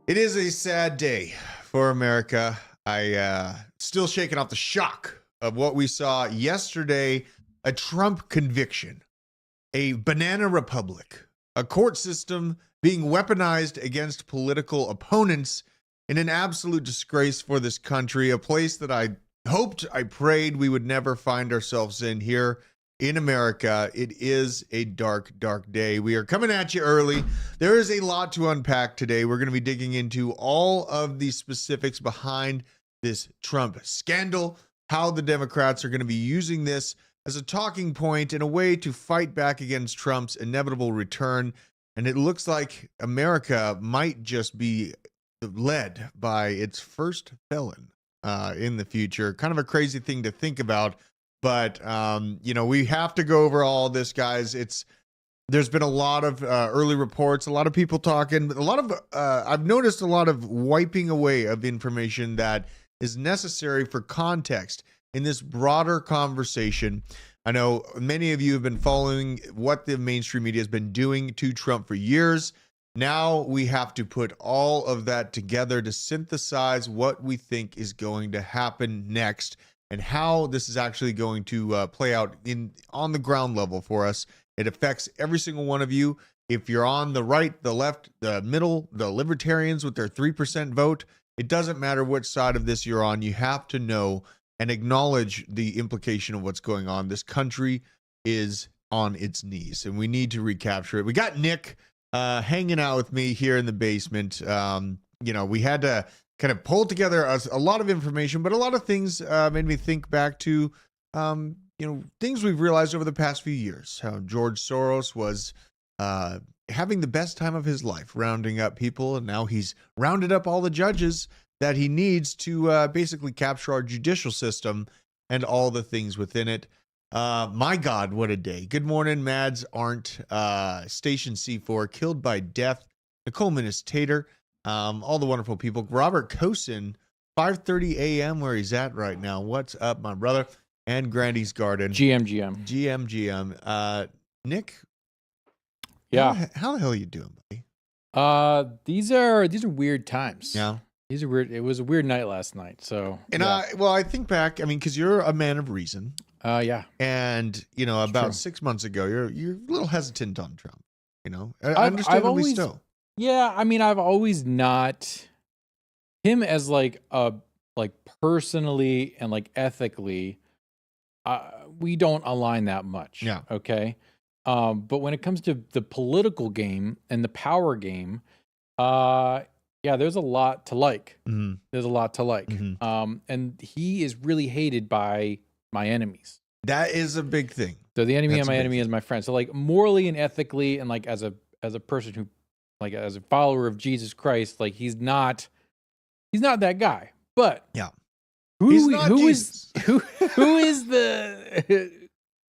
It is a sad day for America. I still shaking off the shock of what we saw yesterday, a Trump conviction, a banana republic, a court system being weaponized against political opponents in an absolute disgrace for this country, a place that I hoped, I prayed we would never find ourselves in here in America. It is a dark, dark day. We are coming at you early. There is a lot to unpack today. We're going to be digging into all of the specifics behind this Trump scandal, how the Democrats are going to be using this as a talking point in a way to fight back against Trump's inevitable return. And it looks like America might just be led by its first felon in the future. Kind of a crazy thing to think about. But, we have to go over all this, guys. There's been a lot of early reports, a lot of people talking, a lot of I've noticed a lot of wiping away of information that is necessary for context in this broader conversation. I know many of you have been following what the mainstream media has been doing to Trump for years. Now we have to put all of that together to synthesize what we think is going to happen next and how this is actually going to play out on the ground level for us. It affects every single one of you. If you're on the right, the left, the middle, the libertarians with their 3% vote, it doesn't matter which side of this you're on. You have to know and acknowledge the implication of what's going on. This country is on its knees, and we need to recapture it. We got Nick hanging out with me here in the basement. We had to kind of pull together a lot of information, but a lot of things made me think back to, things we've realized over the past few years. How George Soros was having the best time of his life, rounding up people, and now he's rounded up all the judges that he needs to basically capture our judicial system and all the things within it. My God, what a day. Good morning, Mads Arndt, Station C4, killed by death. Nicole Minis-Tater, all the wonderful people. Robert Cosin, 5:30 a.m. where he's at right now. What's up, my brother? And Grandy's Garden. GM. Nick? Yeah. How the hell are you doing, buddy? These are weird times. Yeah. These are weird. It was a weird night last night. So, and yeah. I think back, because you're a man of reason. Yeah. And, about 6 months ago, you're a little hesitant on Trump, understandably so. Yeah. I've always not him as like personally and like ethically, we don't align that much. Yeah. Okay. But when it comes to the political game and the power game, there's a lot to like. Mm-hmm. There's a lot to like. Mm-hmm. And he is really hated by my enemies. That is a big thing. So the enemy of my enemy is my friend. So like morally and ethically, and like as a person who, like as a follower of Jesus Christ, like he's not that guy. But yeah, who is the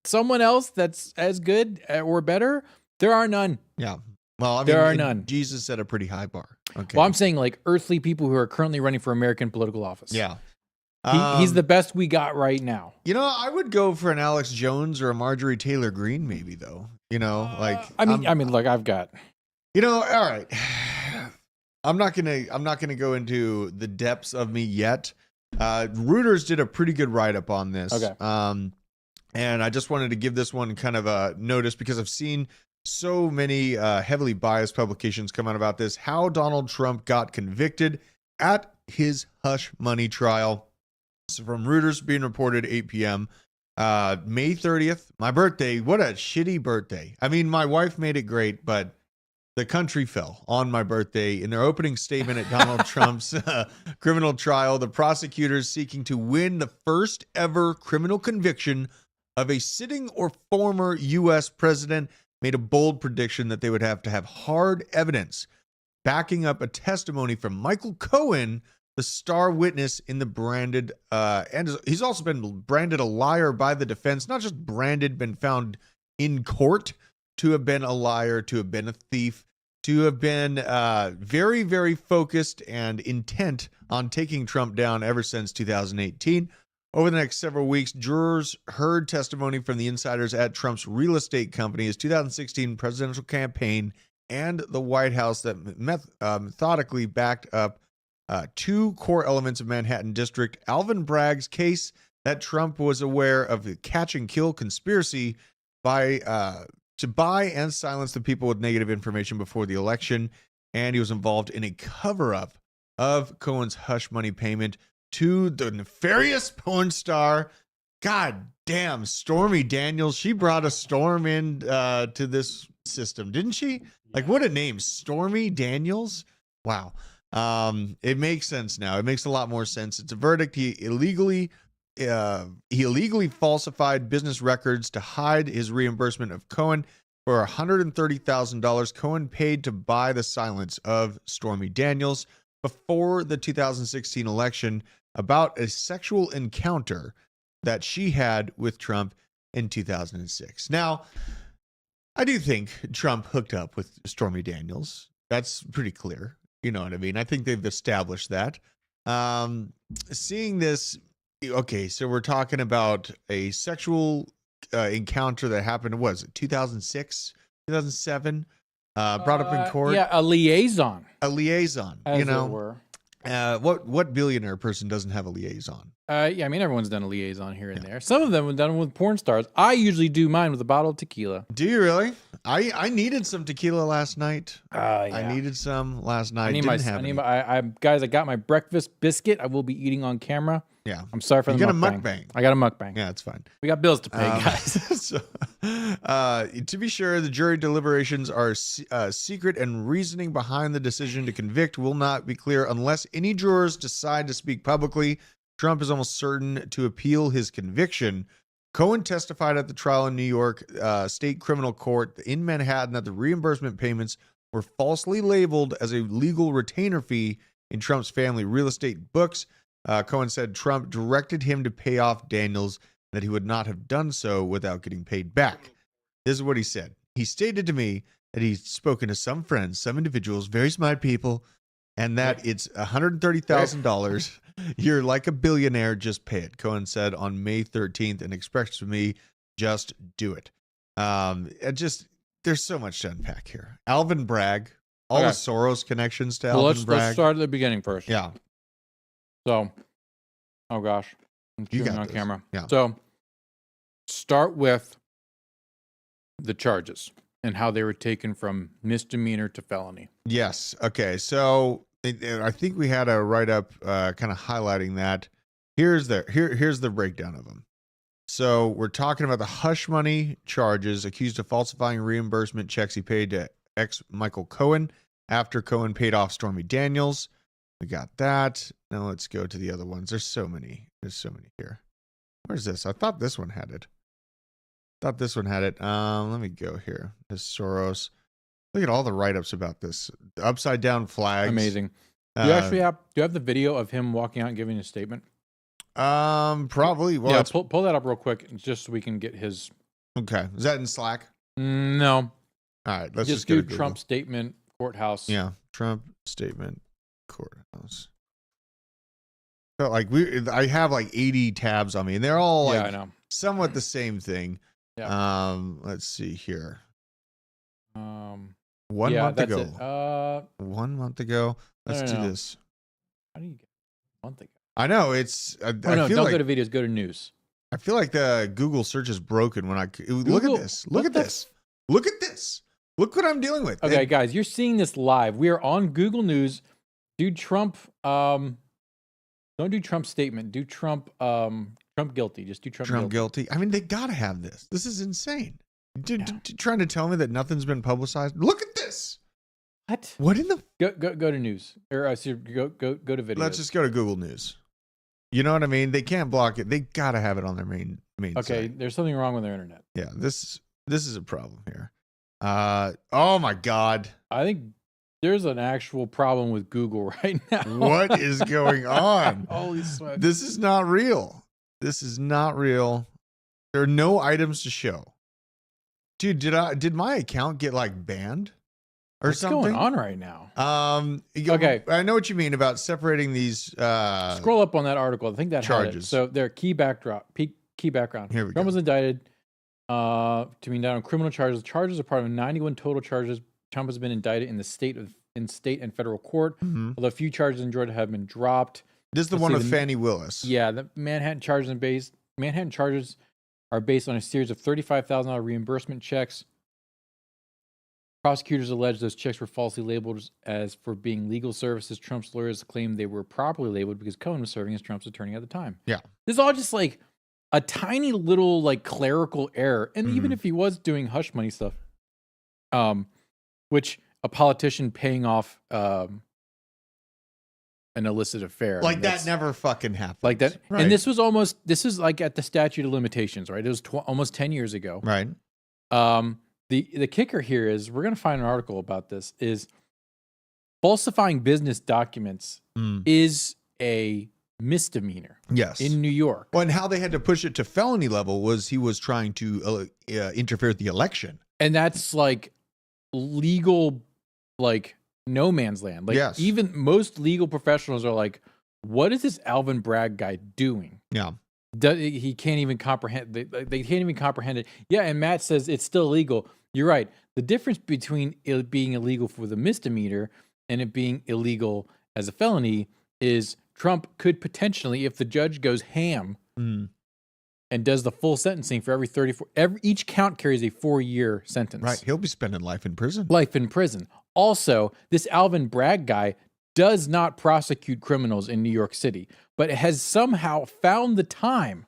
someone else that's as good or better? There are none. Yeah. Well, there are none. Jesus set a pretty high bar. Okay. Well, I'm saying like earthly people who are currently running for American political office. Yeah. He's the best we got right now. I would go for an Alex Jones or a Marjorie Taylor Greene, maybe though. Look, I've got. All right. I'm not gonna go into the depths of me yet. Reuters did a pretty good write-up on this. Okay. And I just wanted to give this one kind of a notice because I've seen so many heavily biased publications come out about this. How Donald Trump got convicted at his hush money trial. So from Reuters, being reported 8 p.m. May 30th, my birthday. What a shitty birthday. My wife made it great, but the country fell on my birthday. In their opening statement at Donald Trump's criminal trial, the prosecutors seeking to win the first ever criminal conviction of a sitting or former U.S. president made a bold prediction that they would have to have hard evidence backing up a testimony from Michael Cohen, the star witness in the branded, and he's also been branded a liar by the defense, not just branded, been found in court to have been a liar, to have been a thief, to have been very, very focused and intent on taking Trump down ever since 2018. Over the next several weeks, jurors heard testimony from the insiders at Trump's real estate company, his 2016 presidential campaign, and the White House that methodically backed up two core elements of Manhattan District. Alvin Bragg's case that Trump was aware of the catch and kill conspiracy to buy and silence the people with negative information before the election, and he was involved in a cover-up of Cohen's hush money payment to the nefarious porn star. God damn, Stormy Daniels. She brought a storm in to this system, didn't she? Like, what a name, Stormy Daniels. Wow. It makes sense now. It makes a lot more sense. It's a verdict. He illegally falsified business records to hide his reimbursement of Cohen for $130,000. Cohen paid to buy the silence of Stormy Daniels before the 2016 election about a sexual encounter that she had with Trump in 2006. Now, I do think Trump hooked up with Stormy Daniels. That's pretty clear. You know what I mean? I think they've established that. Seeing this, okay, so we're talking about a sexual encounter that happened, what was it, 2006, 2007? Brought up in court. Yeah, a liaison. A liaison, As you know. it were. What billionaire person doesn't have a liaison? Yeah, I mean, everyone's done a liaison here and there. Some of them have done it with porn stars. I usually do mine with a bottle of tequila. Do you really? I needed some tequila last night. Yeah. I needed some last night. Guys, I got my breakfast biscuit. I will be eating on camera. Yeah. I'm sorry for the mukbang. I got a mukbang. Yeah, it's fine. We got bills to pay, guys. So, to be sure, the jury deliberations are secret, and reasoning behind the decision to convict will not be clear unless any jurors decide to speak publicly. Trump is almost certain to appeal his conviction. Cohen testified at the trial in New York State Criminal Court in Manhattan that the reimbursement payments were falsely labeled as a legal retainer fee in Trump's family real estate books. Cohen said Trump directed him to pay off Daniels, that he would not have done so without getting paid back. This is what he said. He stated to me that he'd spoken to some friends, some individuals, very smart people, and that it's $130,000. You're like a billionaire, just pay it, Cohen said on May 13th, and expressed to me, just do it. There's so much to unpack here. Alvin Bragg, all the Soros connections to Alvin Bragg. Let's start at the beginning first. Yeah. So, oh gosh, I'm chewing on camera. Yeah. So, start with the charges and how they were taken from misdemeanor to felony. Yes. Okay. So I think we had a write-up kind of highlighting that. Here's the breakdown of them. So we're talking about the hush money charges, accused of falsifying reimbursement checks he paid to ex-Michael Cohen after Cohen paid off Stormy Daniels. We got that. Now let's go to the other ones. There's so many here. Where's this? I thought this one had it. Let me go here. This Soros. Look at all the write-ups about this. The upside down flags. Amazing. Do you have the video of him walking out and giving a statement? Probably. Well, yeah, pull that up real quick just so we can get his. Okay. Is that in Slack? No. All right. Let's just do go to Trump statement courthouse. Yeah. Trump statement courthouse. But like I have like 80 tabs on me, and they're all like I know. somewhat the same thing. Yeah. Let's see here. 1 month ago. It. 1 month ago. Let's do this. How do you get 1 month ago? I know it's. I don't feel like, go to videos. Go to news. I feel like the Google search is broken when look at this. Look at this. Look at this. Look what I'm dealing with. Okay, guys, you're seeing this live. We are on Google News. Do Trump. Don't do Trump statement. Do Trump. Trump guilty. Just do Trump guilty. I mean, they gotta have this. This is insane. Trying to tell me that nothing's been publicized. Look at this. What in the go to news or go to video? Let's just go to Google News. You know what I mean? They can't block it. They gotta have it on their main Okay, site. there's something wrong with their internet. Yeah, this is a problem here. Oh my God. I think there's an actual problem with Google right now. What is going on? Holy smokes. This is not real. This is not real. There are no items to show. Dude, did my account get like banned or What's something? going on right now? Okay. I know what you mean about separating these scroll up on that article. I think that charges. Had it. So their key background. Here we Trump go. was indicted to be indicted on criminal charges. The charges are part of 91 total charges Trump has been indicted in state and federal court, Mhm. although a few charges in Georgia have been dropped. This is the Let's one see, with Fannie Willis. Yeah, the Manhattan charges are based on a series of $35,000 reimbursement checks. Prosecutors allege those checks were falsely labeled as for being legal services. Trump's lawyers claim they were properly labeled because Cohen was serving as Trump's attorney at the time. Yeah. This is all just like a tiny little like clerical error. And even Mhm. if he was doing hush money stuff, which a politician paying off an illicit affair. Like that never fucking happened. Like that. Right. And this is like at the statute of limitations, right? It was almost 10 years ago. Right. The kicker here is we're going to find an article about this is falsifying business documents is a misdemeanor. Yes. In New York. Well, and how they had to push it to felony level was he was trying to interfere with the election. And that's like legal, like no man's land. Like Yes. even most legal professionals are like, what is this Alvin Bragg guy doing? Yeah. He can't even comprehend. They can't even comprehend it. Yeah, and Matt says it's still illegal. You're right. The difference between it being illegal for the misdemeanor and it being illegal as a felony is Trump could potentially, if the judge goes ham and does the full sentencing for every 34, each count carries a 4-year sentence. Right. He'll be spending life in prison. Life in prison. Also, this Alvin Bragg guy does not prosecute criminals in New York City, but has somehow found the time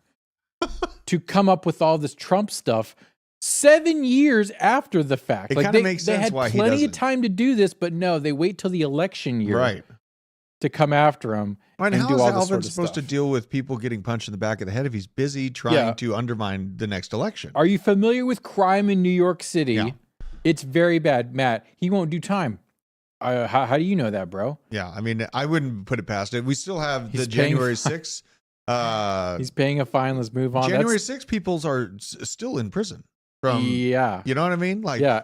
to come up with all this Trump stuff 7 years after the fact. It like kind of makes sense they had why he plenty doesn't. of time to do this, but no, they wait till the election year Right. to come after him And and how do is all this Alvin sort of supposed to stuff. deal with people getting punched in the back of the head if he's busy trying to undermine the next election? Are you familiar with crime in New York City? Yeah. It's very bad. Matt, he won't do time. How do you know that, bro? Yeah. I mean, I wouldn't put it past it. We still have He's the paying January a fine. 6th. He's paying a fine. Let's move on. January 6th peoples are still in prison. From Yeah. You know what I mean? Like, Yeah.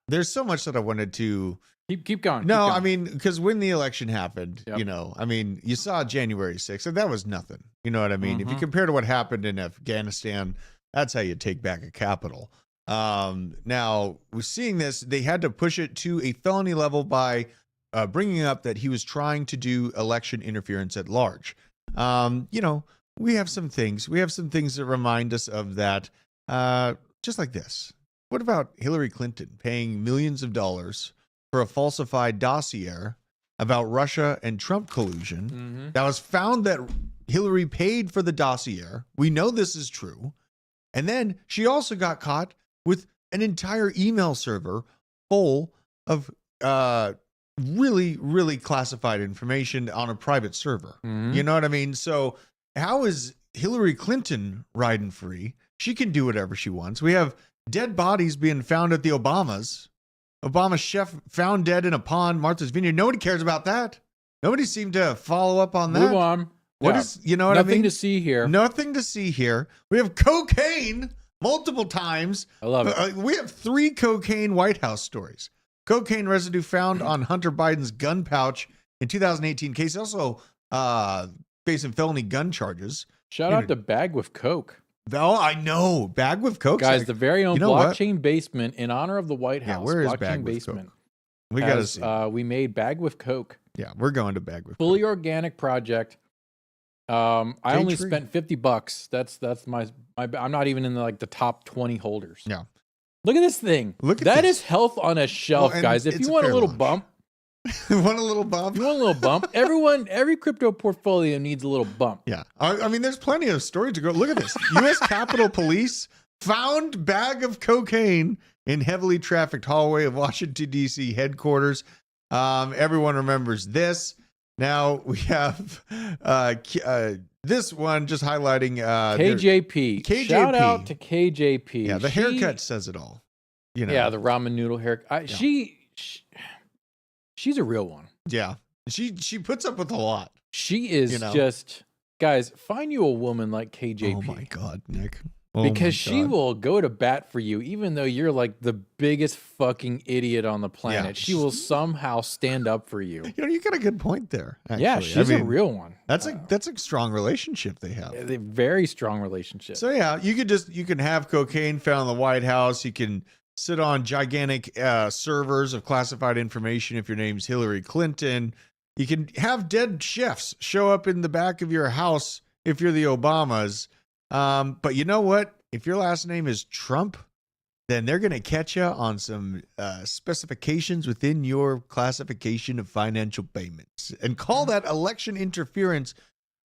there's so much that I wanted to. Keep going. No, keep going. I mean, because when the election happened, Yep. you know, I mean, you saw January 6th, and that was nothing. You know what I mean? If you Mhm. compare to what happened in Afghanistan, that's how you take back a capital. Now, we're seeing this, they had to push it to a felony level by bringing up that he was trying to do election interference at large. You know, we have some things. We have some things that remind us of that, just like this. What about Hillary Clinton paying millions of dollars for a falsified dossier about Russia and Trump collusion? That was found that Hillary paid for the dossier. We know this is true. And then she also got caught with an entire email server full of really, really classified information on a private server. Mhm. You know what I mean? So how is Hillary Clinton riding free? She can do whatever she wants. We have dead bodies being found at the Obamas. Obama's chef found dead in a pond, Martha's Vineyard. Nobody cares about that. Nobody seemed to follow up on that. Move on. What Yeah. is, you know what Nothing I mean? to see here. Nothing to see here. We have cocaine multiple times. I love it. We have 3 cocaine White House stories. Cocaine residue found on Hunter Biden's gun pouch in 2018 case. Also facing felony gun charges. Shout out to Bag with Coke. Oh, I know. Bag with coke. Guys, the very own You know what? Blockchain Basement in honor of the White Yeah, House. where is Blockchain Bag with Basement. Coke? We got to has, see. we made Bag with Coke. Yeah, we're going to Bag with Fully Coke. organic project. I only Tree. spent $50. That's my I'm not even in the top 20 holders. Yeah. Look at this thing. Look at that this. is health on a shelf, Well, and guys. If it's you a want a fair little launch. bump, Want a little bump? every crypto portfolio needs a little bump. Yeah. I mean, there's plenty of stories to go. Look at this. U.S. Capitol Police found bag of cocaine in heavily trafficked hallway of Washington, D.C. headquarters. Everyone remembers this. Now we have this one just highlighting KJP. KJP. Shout out to KJP. Yeah, the haircut says it all. You know. Yeah, the ramen noodle haircut. She's a real one. Yeah. She puts up with a lot. She is You know. just, guys, find you a woman like KJP. Oh my God, Nick. Oh because my she God. will go to bat for you, even though you're like the biggest fucking idiot on the planet. Yeah. She will somehow stand up for you. You know, you got a good point there. Actually. Yeah, she's I a mean, real one. That's a strong relationship they have. A very strong relationship. So yeah, you can have cocaine found in the White House. You can sit on gigantic servers of classified information if your name's Hillary Clinton. You can have dead chefs show up in the back of your house if you're the Obamas. But you know what? If your last name is Trump, then they're going to catch you on some specifications within your classification of financial payments and call that election interference.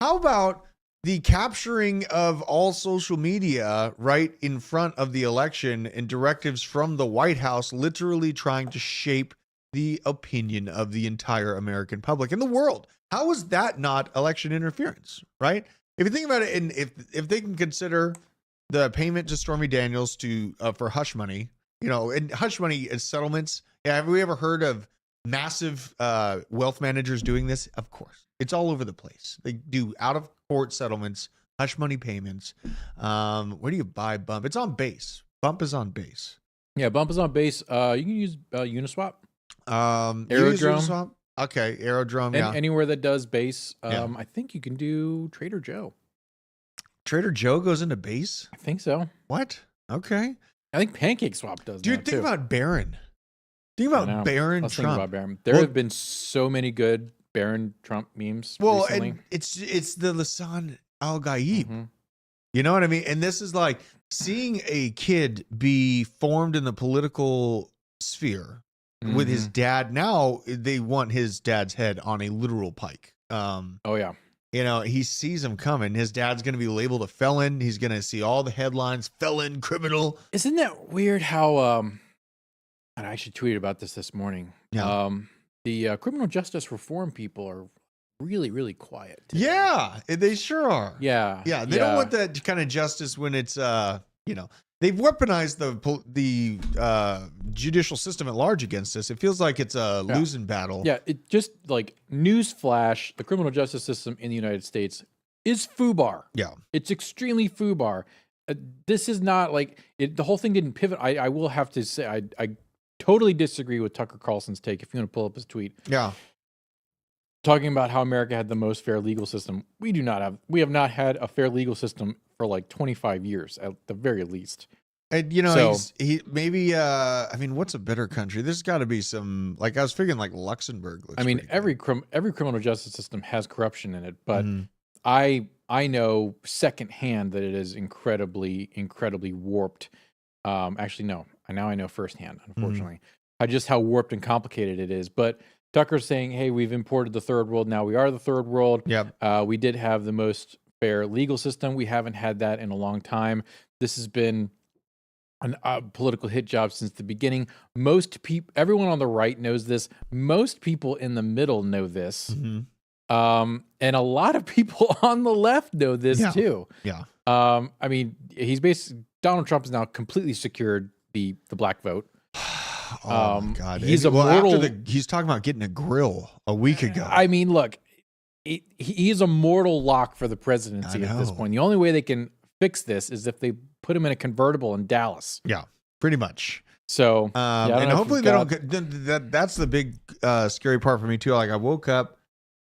How about the capturing of all social media right in front of the election and directives from the White House literally trying to shape the opinion of the entire American public and the world? How is that not election interference, right? If you think about it, and if they can consider the payment to Stormy Daniels to for hush money, and hush money is settlements. Yeah, have we ever heard of massive wealth managers doing this? Of course. It's all over the place. They do out-of-court settlements, hush money payments. Where do you buy Bump? It's on Base. Bump is on Base. Yeah, Bump is on Base. You can use Uniswap. Aerodrome. Okay, Aerodrome, yeah. Anywhere that does Base. Yeah. I think you can do Trader Joe. Trader Joe goes into Base? I think so. What? Okay. I think PancakeSwap does. Dude, think about Barron. Think about Barron Trump. Think about Barron. There have been so many good Barron Trump memes recently. And it's the Lisan Al Gaib. Mm-hmm. You know what I mean? And this is like seeing a kid be formed in the political sphere with his dad. Now they want his dad's head on a literal pike. Oh yeah. He sees him coming. His dad's going to be labeled a felon. He's going to see all the headlines, felon, criminal. Isn't that weird how, and I should tweet about this morning. Yeah. The criminal justice reform people are really, really quiet today. Yeah, they sure are. Yeah. Yeah. They don't want that kind of justice when it's, they've weaponized the judicial system at large against us. It feels like it's a losing battle. Yeah, it just like newsflash: the criminal justice system in the United States is FUBAR. Yeah, it's extremely FUBAR. This is not like it. The whole thing didn't pivot. I will have to say I totally disagree with Tucker Carlson's take. If you want to pull up his tweet, talking about how America had the most fair legal system, we have not had a fair legal system for like 25 years at the very least. And he maybe what's a better country? There's got to be some, like I was figuring like Luxembourg. Every criminal justice system has corruption in it, but I know secondhand that it is incredibly, incredibly warped. Actually, no, now I know firsthand, unfortunately, just how warped and complicated it is. But Tucker's saying, hey, we've imported the third world. Now we are the third world. Yep. We did have the most fair legal system. We haven't had that in a long time. This has been a political hit job since the beginning. Most people, everyone on the right knows this. Most people in the middle know this. And a lot of people on the left know this too. Yeah. Donald Trump has now completely secured the black vote. Oh my God! He's mortal. He's talking about getting a grill a week ago. I mean, look, he's a mortal lock for the presidency at this point. The only way they can fix this is if they put him in a convertible in Dallas. Yeah, pretty much. So, and hopefully they don't. That's the big scary part for me too. Like I woke up,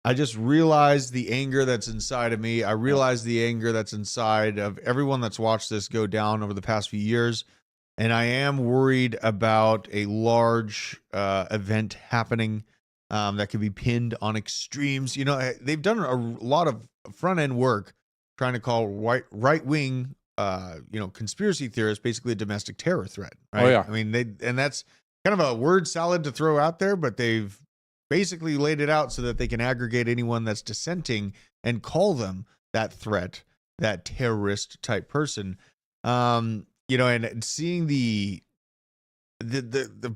I just realized the anger that's inside of me. I realized the anger that's inside of everyone that's watched this go down over the past few years. And I am worried about a large event happening that could be pinned on extremes. They've done a lot of front end work trying to call right wing, conspiracy theorists basically a domestic terror threat. Right? Oh yeah. I mean, and that's kind of a word salad to throw out there, but they've basically laid it out so that they can aggregate anyone that's dissenting and call them that threat, that terrorist type person. And seeing the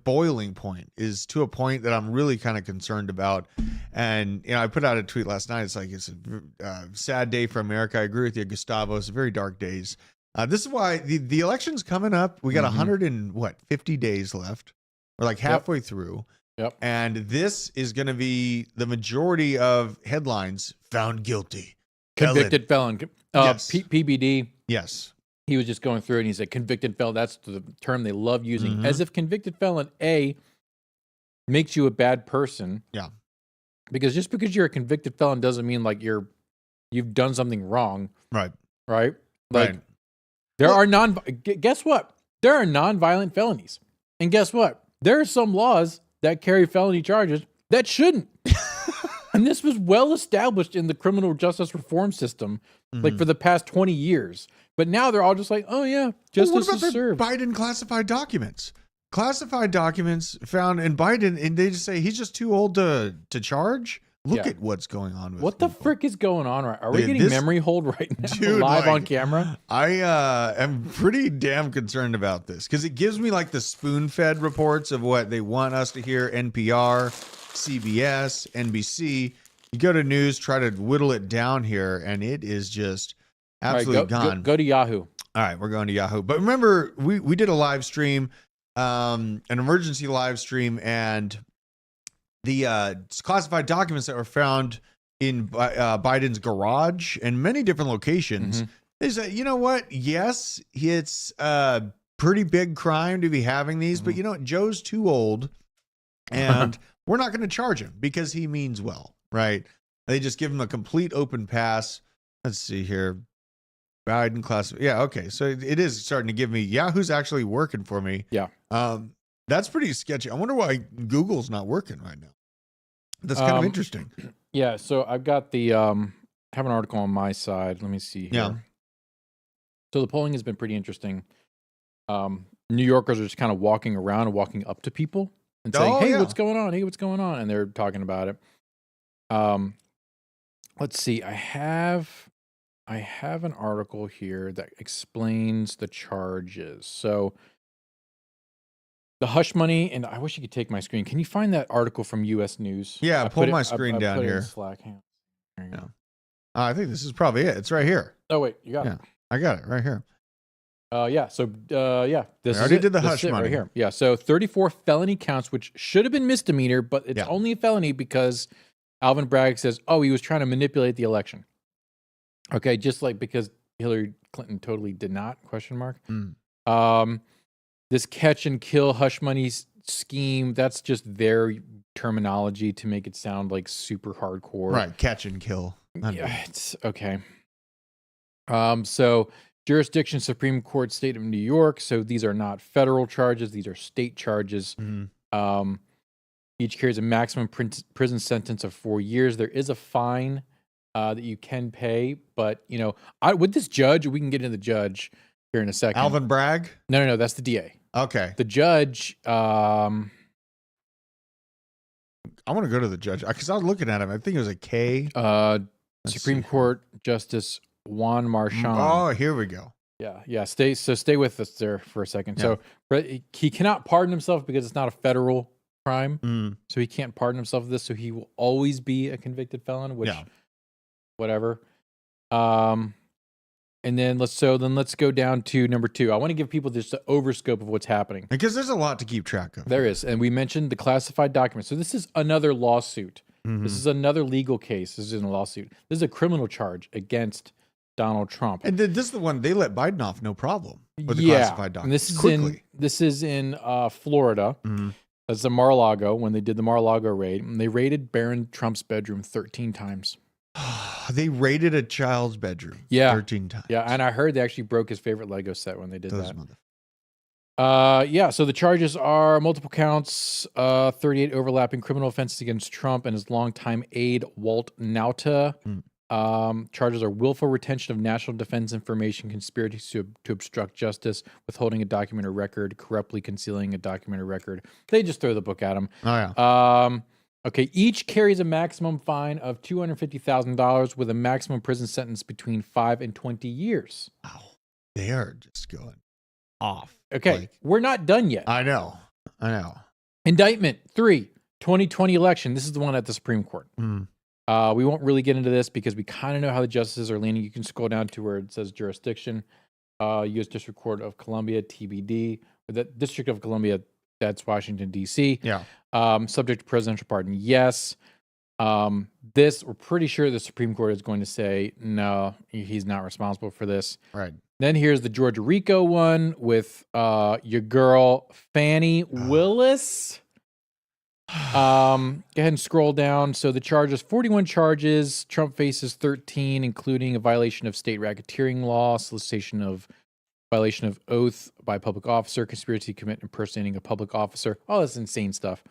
boiling point is to a point that I'm really kind of concerned about. And, I put out a tweet last night. It's like, it's a sad day for America. I agree with you, Gustavo. It's very dark days. This is why the election's coming up. We got 50 days left. We're like halfway through. Yep. And this is going to be the majority of headlines: found guilty. Convicted felon. Yes. PBD. Yes. He was just going through and he said convicted felon. That's the term they love using. As if convicted felon, A, makes you a bad person. Yeah. Because just because you're a convicted felon doesn't mean like you've done something wrong. Right. Right? Like there are guess what? There are non-violent felonies. And guess what? There are some laws that carry felony charges that shouldn't. And this was well established in the criminal justice reform system, like for the past 20 years. But now they're all just like, oh yeah, justice is served. Biden classified documents? Classified documents found in Biden, and they just say he's just too old to charge. Look at what's going on with what the people. frick is going on? Are we getting memory hold right now, dude, live on camera? I am pretty damn concerned about this because it gives me like the spoon-fed reports of what they want us to hear. NPR, CBS, NBC. You go to news, try to whittle it down here, and it is just absolutely gone. Go to Yahoo. All right, we're going to Yahoo. But remember, we did a live stream, an emergency live stream, and the classified documents that were found in Biden's garage and many different locations is that, you know what? Yes, it's a pretty big crime to be having these, but you know what? Joe's too old, and we're not going to charge him because he means well, right? They just give him a complete open pass. Let's see here. Biden class. Yeah, okay. So it is starting to give me Yahoo's actually working for me. Yeah. That's pretty sketchy. I wonder why Google's not working right now. That's kind of interesting. Yeah, so I've got the have an article on my side. Let me see here. Yeah. So the polling has been pretty interesting. New Yorkers are just kind of walking around and walking up to people and saying, "Hey, what's going on? Hey, what's going on?" And they're talking about it. Let's see. I have an article here that explains the charges. So the hush money, and I wish you could take my screen. Can you find that article from U.S. News? Yeah, pull my screen down here. Slack. Hang on. Yeah. I think this is probably it. It's right here. Oh wait, you got it. I got it right here. Yeah. So this I already did the hush money right here. Yeah. So 34 felony counts, which should have been misdemeanor, but it's only a felony because Alvin Bragg says, "Oh, he was trying to manipulate the election." Okay, just like because Hillary Clinton totally did not ? This catch and kill hush money scheme, that's just their terminology to make it sound like super hardcore. Right, catch and kill. Yeah, it's okay. So jurisdiction, Supreme Court, State of New York. So these are not federal charges; these are state charges. Each carries a maximum prison sentence of 4 years. There is a fine that you can pay, but you know, with this judge, we can get into the judge here in a second. Alvin Bragg? No, that's the DA. Okay. The judge. I want to go to the judge because I was looking at him. I think it was a K. Supreme Court Justice Juan Marchand. Oh, here we go. Yeah. Stay with us there for a second. Yeah. So he cannot pardon himself because it's not a federal crime. So he can't pardon himself of this. So he will always be a convicted felon. Which, whatever. And then let's go down to number 2. I want to give people just an overscope of what's happening because there's a lot to keep track of. There is, and we mentioned the classified documents. So this is another lawsuit. This is another legal case. This isn't a lawsuit. This is a criminal charge against Donald Trump. And this is the one they let Biden off, no problem. With the classified documents. And this is in Florida. That's the Mar-a-Lago when they did the Mar-a-Lago raid. And they raided Barron Trump's bedroom 13 times. They raided a child's bedroom 13 times. Yeah, and I heard they actually broke his favorite Lego set when they did that. Mother. So the charges are multiple counts, 38 overlapping criminal offenses against Trump and his longtime aide, Walt Nauta. Charges are willful retention of national defense information, conspiracy to obstruct justice, withholding a document or record, corruptly concealing a document or record. They just throw the book at him. Oh, yeah. Okay, each carries a maximum fine of $250,000 with a maximum prison sentence between 5 and 20 years. Wow. They are just going off. Okay, we're not done yet. I know. Indictment 3, 2020 election. This is the one at the Supreme Court. We won't really get into this because we kind of know how the justices are leaning. You can scroll down to where it says jurisdiction. U.S. District Court of Columbia, TBD. The District of Columbia, that's Washington, D.C. Yeah. Subject to presidential pardon, yes. We're pretty sure the Supreme Court is going to say, no, he's not responsible for this. Right. Then here's the Georgia Rico one with your girl, Fannie Willis. Go ahead and scroll down. So the charges, 41 charges. Trump faces 13, including a violation of state racketeering law, solicitation of violation of oath by a public officer, conspiracy to commit impersonating a public officer. All this insane stuff.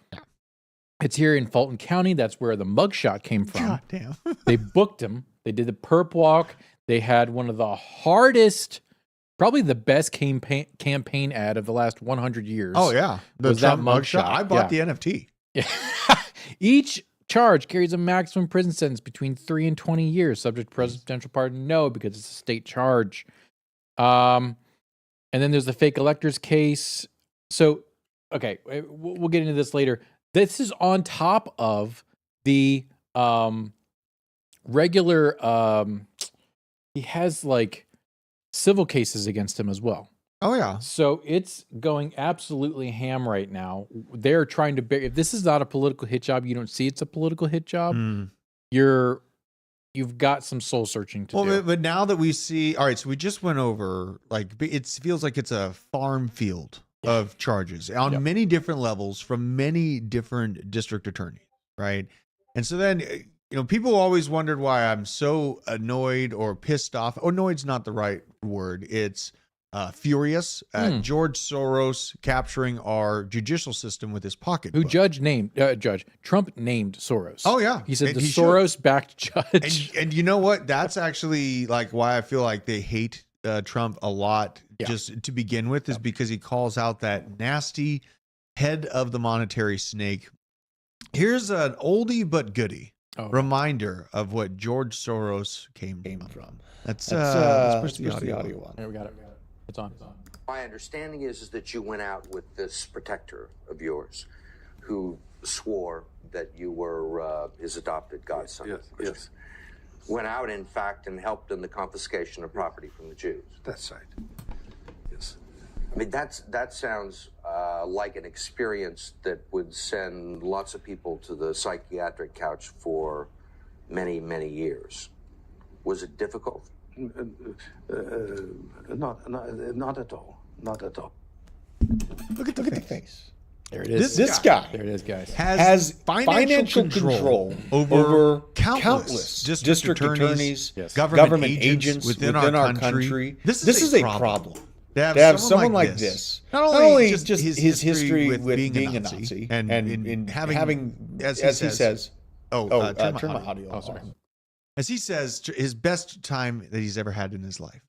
It's here in Fulton County. That's where the mugshot came from. God damn. They booked him. They did the perp walk. They had one of the hardest, probably the best campaign ad of the last 100 years. Oh, yeah. The Was that Trump mugshot? I bought the NFT. Yeah. Each charge carries a maximum prison sentence between 3 and 20 years. Subject to presidential pardon? No, because it's a state charge. And then there's the fake electors case. So, okay, we'll get into this later. This is on top of the regular. He has like civil cases against him as well. Oh, yeah. So it's going absolutely ham right now. They're trying to if this is not a political hit job, you don't see it's a political hit job. You've got some soul searching to do. But now that we see, all right, so we just went over, like, it feels like it's a farm field of charges on many different levels from many different district attorneys, right? And so then, people always wondered why I'm so annoyed or pissed off. Annoyed's not the right word. It's furious at George Soros capturing our judicial system with his pocketbook. Trump named Soros. Oh, yeah. He said the Soros-backed judge. And you know what? That's actually like why I feel like they hate Trump a lot just to begin with, is because he calls out that nasty head of the monetary snake. Here's an oldie but goodie reminder of what George Soros came from. That's supposed to be the audio one. There, we got it. It's on. My understanding is that you went out with this protector of yours who swore that you were his adopted godson. Yes. Went out, in fact, and helped in the confiscation of property from the Jews. That's right. Yes. I mean, that sounds like an experience that would send lots of people to the psychiatric couch for many, many years. Was it difficult? Not at all. Not at all. Look at the face. There it is. This guy There it is, guys. Has financial control over countless district attorneys, government agents within our country. This is a problem. To have someone like this, not only just his history with being a Nazi and in having, as he says, turn my audio off. Sorry. As he says, his best time that he's ever had in his life.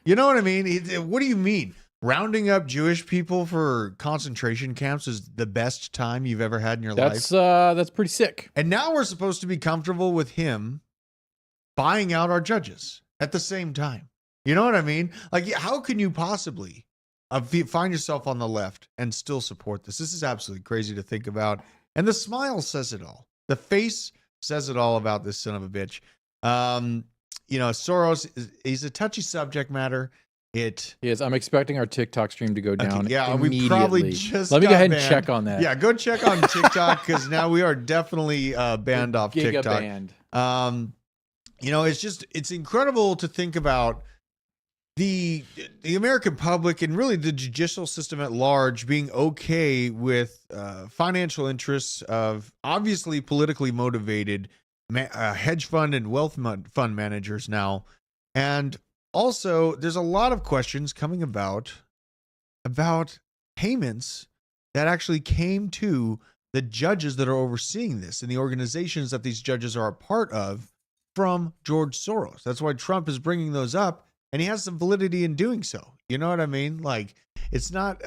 You know what I mean? What do you mean? Rounding up Jewish people for concentration camps is the best time you've ever had in your life? That's pretty sick. And now we're supposed to be comfortable with him buying out our judges at the same time. You know what I mean? Like, how can you possibly find yourself on the left and still support this? This is absolutely crazy to think about. And the smile says it all. The face says it all about this son of a bitch. Soros, he's a touchy subject matter. It is. I'm expecting our TikTok stream to go down. Okay, yeah, immediately. We probably just let me go ahead banned. And check on that. Yeah, go check on TikTok because now we are definitely banned off TikTok. Banned. It's incredible to think about the American public and really the judicial system at large being okay with financial interests of obviously politically motivated hedge fund and wealth fund managers now. And also, there's a lot of questions coming about payments that actually came to the judges that are overseeing this and the organizations that these judges are a part of from George Soros. That's why Trump is bringing those up, and he has some validity in doing so. You know what I mean? Like, it's not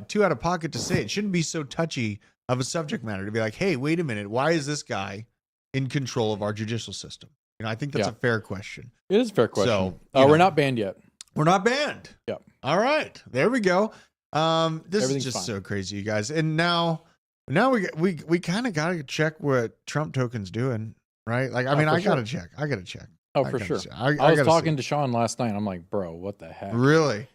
too out of pocket to say. It shouldn't be so touchy of a subject matter to be like, hey, wait a minute, why is this guy in control of our judicial system? I think that's a fair question. It is a fair question. So, we're not banned yet. We're not banned. Yeah. All right. There we go. This is just fine. so crazy, you guys. And now we kind of got to check what Trump token's doing, right? Like, I got to check. I got to check. Oh, for sure. I was talking to Sean last night. I'm like, bro, what the heck? Really?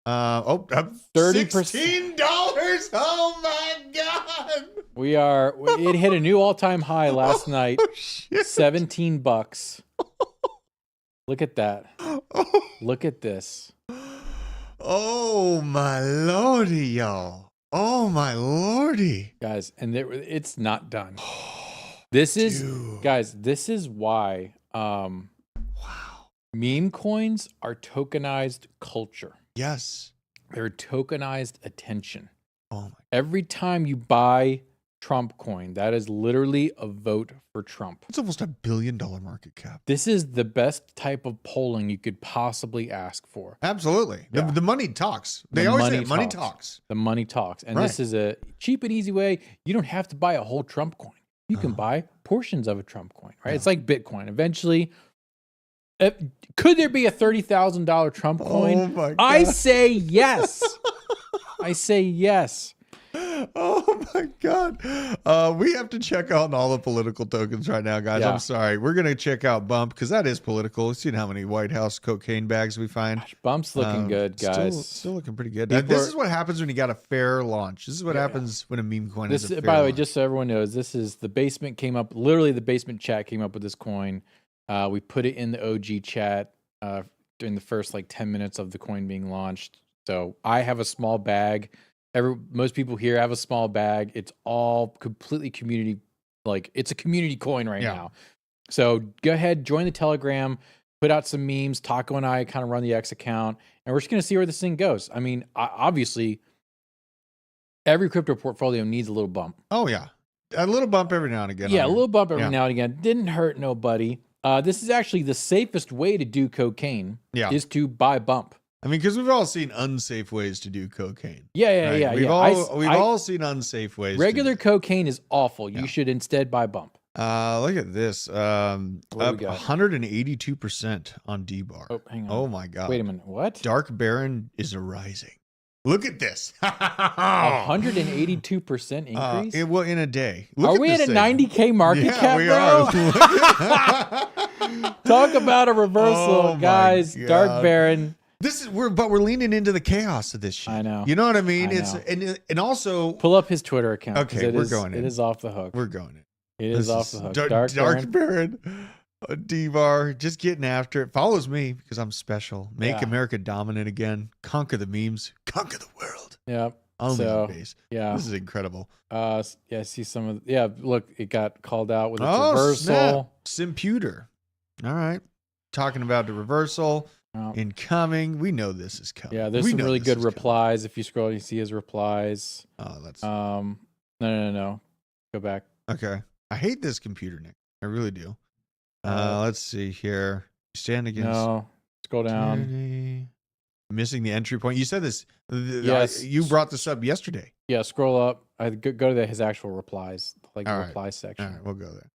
$30. Oh my God. It hit a new all-time high last night. Shit. $17. Look at that. Look at this. Oh my lordy, y'all. Oh my lordy. Guys, and it's not done. This is Dude. guys, this is why Wow. Meme coins are tokenized culture. Yes. They're tokenized attention. Oh my. Every time you buy Trump coin, that is literally a vote for Trump. It's almost $1 billion market cap. This is the best type of polling you could possibly ask for. Absolutely. Yeah. The money talks. They always say money talks. The money talks. And Right. this is a cheap and easy way. You don't have to buy a whole Trump coin. You can buy portions of a Trump coin, right? Yeah. It's like Bitcoin. Eventually, could there be a $30,000 Trump coin? Oh my God. I say yes. I say yes. Oh my God. We have to check out all the political tokens right now, guys. Yeah. I'm sorry. We're going to check out Bump because that is political. We've seen how many White House cocaine bags we find. Gosh, Bump's looking good, guys. Still looking pretty good. People This are- is what happens when you got a fair launch. This is what happens when a meme coin This, is a fair by the way, launch. just so everyone knows, this is the basement came up. Literally, the basement chat came up with this coin. We put it in the OG chat during the first 10 minutes of the coin being launched. So I have a small bag. Most people here have a small bag. It's all completely community. It's a community coin right now. So go ahead, join the Telegram, put out some memes. Taco and I kind of run the X account, and we're just going to see where this thing goes. I mean, obviously, every crypto portfolio needs a little bump. Oh, yeah. A little bump every now and again. Yeah, a little bump every Yeah. now and again. Didn't hurt nobody. This is actually the safest way to do cocaine Yeah. is to buy bump. I mean, because we've all seen unsafe ways to do cocaine. Yeah, right? yeah. We've all seen unsafe ways. Regular cocaine is awful. Yeah. You should instead buy bump. Look at this. Up What do we got? 182% on D-bar. Oh, hang on. Oh my God. Wait a minute. What? Dark Baron is arising. Look at this. 182% increase? In a day. Look Are we at this a thing. 90K market Yeah, cap, we bro? are. Talk about a reversal, Oh my guys. God. Dark Baron. We're leaning into the chaos of this shit. I know. You know what I mean? I It's know. and also Pull up his Twitter account. 'cause Okay, we're going It in. is off the hook. we're going in. It is This off the hook. Dark Baron. Baron. D-bar, just getting after it. Follows me because I'm special. Make Yeah. America dominant again. Conquer the memes. Conquer the world. Yeah. Only So, the base. Yeah. This is incredible. Yeah, I see some of look, it got called out with its Oh, reversal. snap. Simputer. All right. Talking about the reversal. Oh, Incoming. We know this is coming. yeah, there's We some know really this good is coming. replies. If you scroll, you see his replies. Oh, that's No. Go back. okay. I hate this computer, Nick. I really do. Let's see here. Stand against No. Scroll down. tyranny. Missing the entry point. You said this. Yes. You brought this up yesterday. Yeah, scroll up. I go to his actual replies, All right. reply section. All right, we'll go there.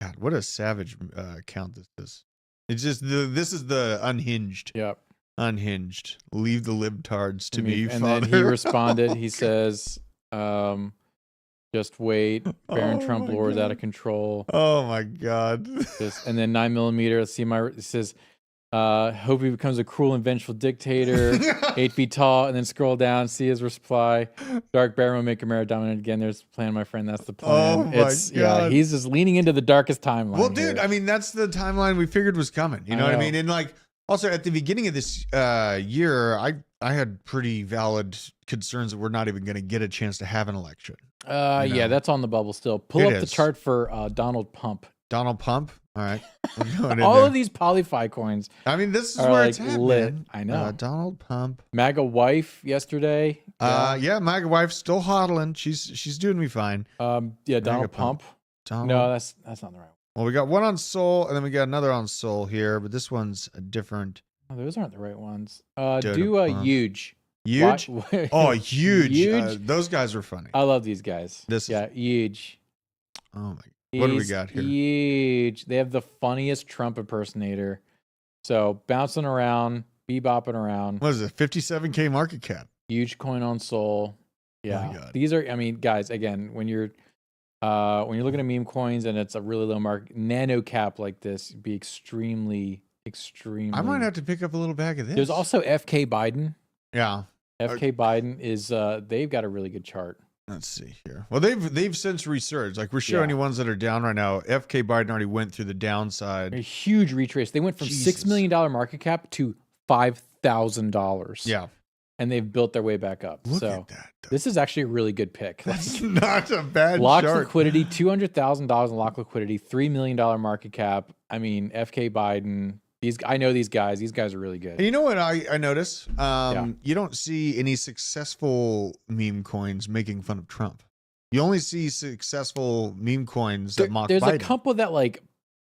God, what a savage account this is. It's just this is the unhinged. Yep. Unhinged. Leave the libtards to me, And Father. then he responded. He says, just wait. Baron Oh Trump my lore is out God. of control. Oh my God. And then 9mm. Let's see it says, hope he becomes a cruel and vengeful dictator, 8 feet tall, and then scroll down, see his reply. Dark Baron will make America dominant again. There's the plan, my friend. That's the plan. Oh my Yeah, God. he's just leaning into the darkest timeline. Well, dude, here. I mean, that's the timeline we figured was coming. You I know what I know. mean? And also at the beginning of this year, I had pretty valid concerns that we're not even going to get a chance to have an election. Yeah, know. that's on the bubble still. Pull It up the is. chart for Donald Pump. Donald Pump. All right. We're going in All there. of these Polyfi coins I mean, this is are where like it's at, lit. man. I know. Donald Pump. MAGA wife yesterday. Yeah, my wife's still hodling. She's doing me fine. Yeah, Donald Pump. Pump. Donald. No, that's not the right one. Well, we got one on Soul, and then we got another on Soul here, but this one's a different. Oh, those aren't the right ones. Donald Do a Pump. huge. Huge. Wa- Oh, huge. Huge. Those guys were funny. I love these guys. This is- yeah, huge. Oh my. What do we He's got here? Huge. They have the funniest Trump impersonator. So bouncing around, bebopping around. What is it? 57K market cap. Huge coin on Soul. Yeah. God. These are, I mean, guys, again, when you're looking at meme coins and it's a really low market nano cap like this, it'd be extremely. I might have to pick up a little bag of this. There's also FK Biden. Yeah. FK Biden is they've got a really good chart. Let's see here. Well, they've since resurged. Like we're showing Yeah. you ones that are down right now. FK Biden already went through the A downside. huge retrace. They went from Jesus. $6 million market cap to $5,000. Yeah. And they've built their way back up. Look so at that. Though. this is actually a really good pick. That's not a bad Locked chart. liquidity, $200,000 in locked liquidity, $3 million market cap. I mean, FK Biden, I know these guys. These guys are really good. And you know what I notice? Yeah. You don't see any successful meme coins making fun of Trump. You only see successful meme coins that mock There's Biden. a couple that like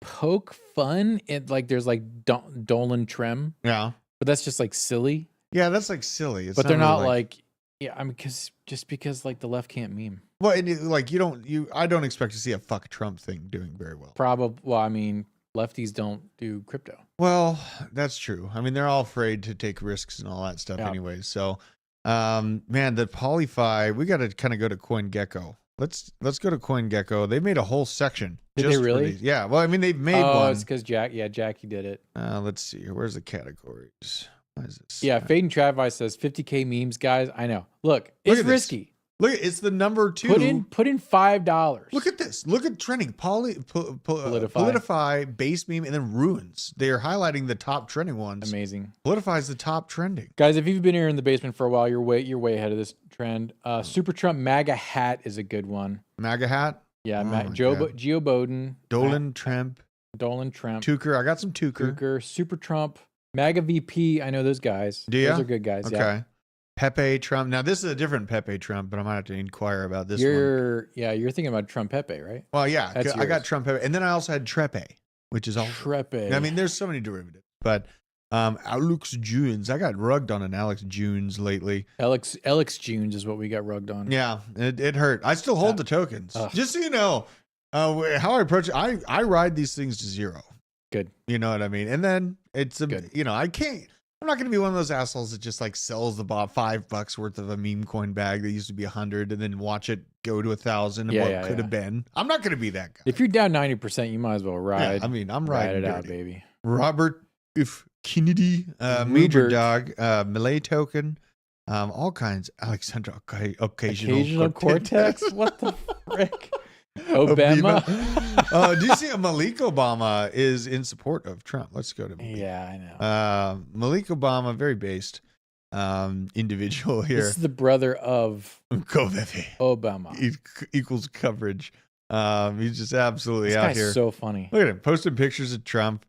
poke fun. And like there's like Dolan Trem, Yeah. but that's just like silly. Yeah, that's like silly. It's But they're really not like yeah. I mean, because like the left can't meme. well, I don't expect to see a fuck Trump thing doing very well. Probably. Well, I mean, lefties don't do crypto. Well, that's true. I mean, they're all afraid to take risks and all that stuff anyway. So, man, the Polyfi, we got to kind of go to CoinGecko. Let's go to CoinGecko. They made a whole section. Did they really? Yeah. Well, I mean, they've made one. Oh, it's because Jackie did it. Let's see here. Where's the categories? Why is this? Yeah, Fade and Travis says 50K memes, guys. I know. Look, Look it's at this. risky. Look, it's the number 2. Put in $5. Look at this. Look at trending. Politify, base meme, and then ruins. They are highlighting the top trending ones. Amazing. Politify is the top trending. Guys, if you've been here in the basement for a while, you're way ahead of this trend. Super Trump MAGA hat is a good one. MAGA hat. Yeah, Oh my Geo God. Bowden. Dolan Trump. Dolan Trump. Tucker. I got some Tucker. Super Trump. MAGA VP. I know those guys. Do ya? Those are good guys. Okay. Yeah. Pepe Trump. Now this is a different Pepe Trump, but I might have to inquire about this one. You're thinking about Trump Pepe, right? Well, yeah, That's I got yours. Trump Pepe, and then I also had Trepe, which is also. Trepe. I mean, there's so many derivatives, but Alex Junes. I got rugged on an Alex Junes lately. Alex Junes is what we got rugged on. Yeah, it hurt. I still hold the tokens. Ugh. Just so you know, how I approach it, I ride these things to zero. Good. You know what I mean? And then it's Good. I'm not going to be one of those assholes that just like sells the $5 worth of a meme coin bag that used to be 100 and then watch it go to 1,000 and what could have been. I'm not going to be that guy. If you're down 90%, you might as well ride. Yeah, I mean, I'm ride riding it out, dirty. baby. Robert F. Kennedy, Major Rupert. Dog, Malay Token, all kinds. Alexandra Occasional Cortex? What the frick? Obama? Do you see Malik Obama is in support of Trump? Let's go to Malik. Yeah, I know. Malik Obama, very based individual here. This is the brother of Kovevi Obama. equals coverage. He's just absolutely This out guy's here. so funny. Look at him posting pictures of Trump.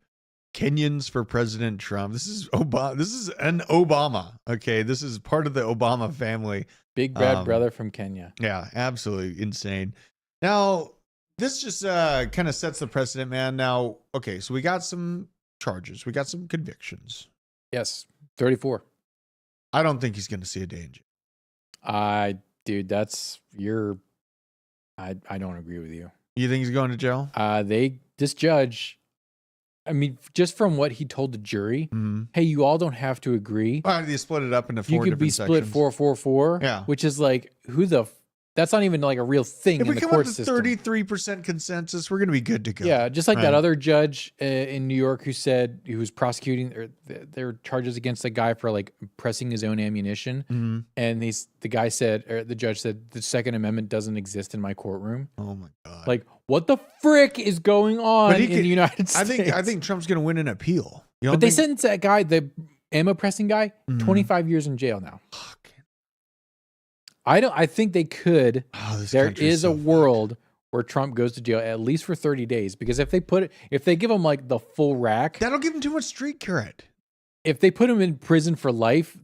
Kenyans for President Trump. This is Obama. This is an Obama. Okay, this is part of the Obama family. Big bad brother from Kenya. Yeah, absolutely insane. Now, this just kind of sets the precedent, man. Now, okay, so we got some charges. We got some convictions. Yes, 34. I don't think he's going to see a day in jail. Dude, I don't agree with you. You think he's going to jail? This judge, I mean, just from what he told the jury, hey, you all don't have to agree. Why did he split it up into 4 You different could be split sections? 4-4-4. Yeah. Which is like, that's not even like a real thing If in we the come court up to system. 33% consensus, we're going to be good to go. Yeah, just like Right. that other judge in New York who was prosecuting, or there were charges against a guy for like pressing his own ammunition, and the judge said the Second Amendment doesn't exist in my courtroom. Oh my God! Like, what the frick is going on in the United States? I think Trump's going to win an appeal. You But they sentenced that guy, the ammo pressing guy, 25 years in jail now. Fuck. I think they could. Oh, this There country's is so a world where Trump goes to jail at least for 30 days, because if they give him like the full rack, that'll give him too much street cred. if they put him in prison for life,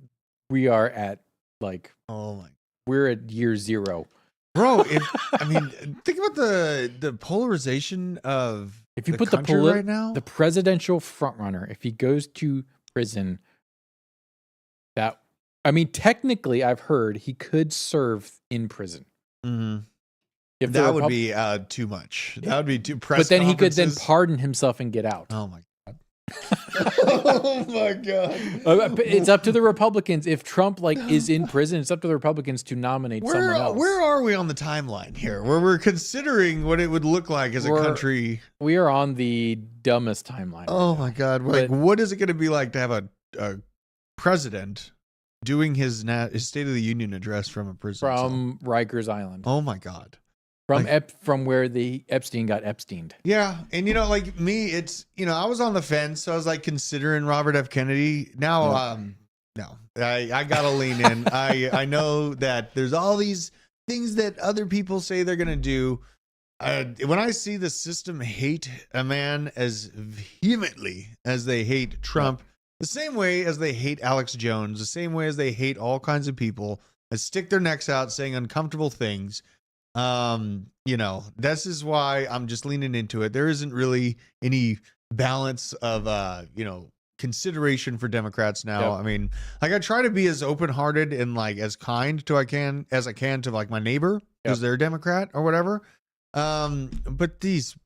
we are at like, Oh my, we're at year 0. bro! I mean, think about the polarization of If you the put country right now. the presidential frontrunner, if he goes to prison, technically, I've heard he could serve in prison. If that would be too much. That would be too press. But then he could then conferences. pardon himself and get out. Oh my God! Oh my God! It's up to the Republicans. If Trump is in prison, it's up to the Republicans to nominate someone else. Where are we on the timeline here? Where we're considering what it would look like as a country. We are on the dumbest timeline. Oh my God! Like, what is it going to be like to have a president doing his State of the Union address from a prison from cell? Rikers Island? Oh my God! From where the Epstein got Epsteined. Yeah, and like me, it's I was on the fence, so I was like considering Robert F. Kennedy. Now, no, I gotta lean in. I know that there's all these things that other people say they're gonna do. when I see the system hate a man as vehemently as they hate Trump, the same way as they hate Alex Jones, the same way as they hate all kinds of people that stick their necks out saying uncomfortable things, this is why I'm just leaning into it. There isn't really any balance of, consideration for Democrats now. Yep. I mean, like I try to be as open-hearted and like as kind as I can to like my neighbor because they're a Democrat or whatever. But these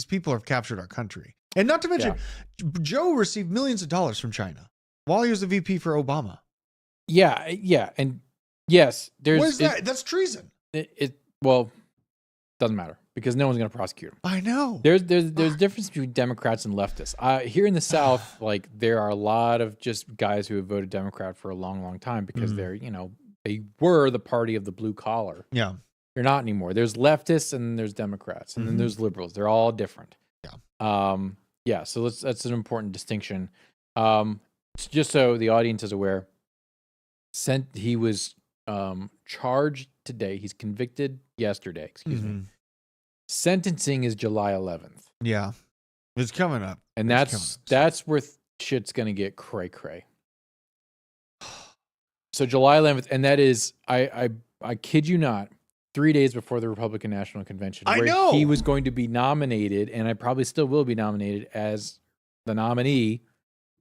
people have captured our country. And not to mention, Joe received millions of dollars from China while he was the VP for Obama. Yeah. And yes, there's... What is that? That's treason. Well, doesn't matter because no one's going to prosecute him. I know. There's difference between Democrats and leftists. Here in the South, like there are a lot of just guys who have voted Democrat for a long, long time because they're, they were the party of the blue collar. Yeah. They're not anymore. There's leftists and there's Democrats and then there's liberals. They're all different. Yeah. So that's an important distinction. Just so the audience is aware, he was charged today. He's convicted yesterday. Excuse me. Sentencing is July 11th. Yeah, it's coming up, and that's where shit's gonna get cray cray. So July 11th, and that is I kid you not, 3 days before the Republican National Convention, where he was going to be nominated, and I probably still will be nominated as the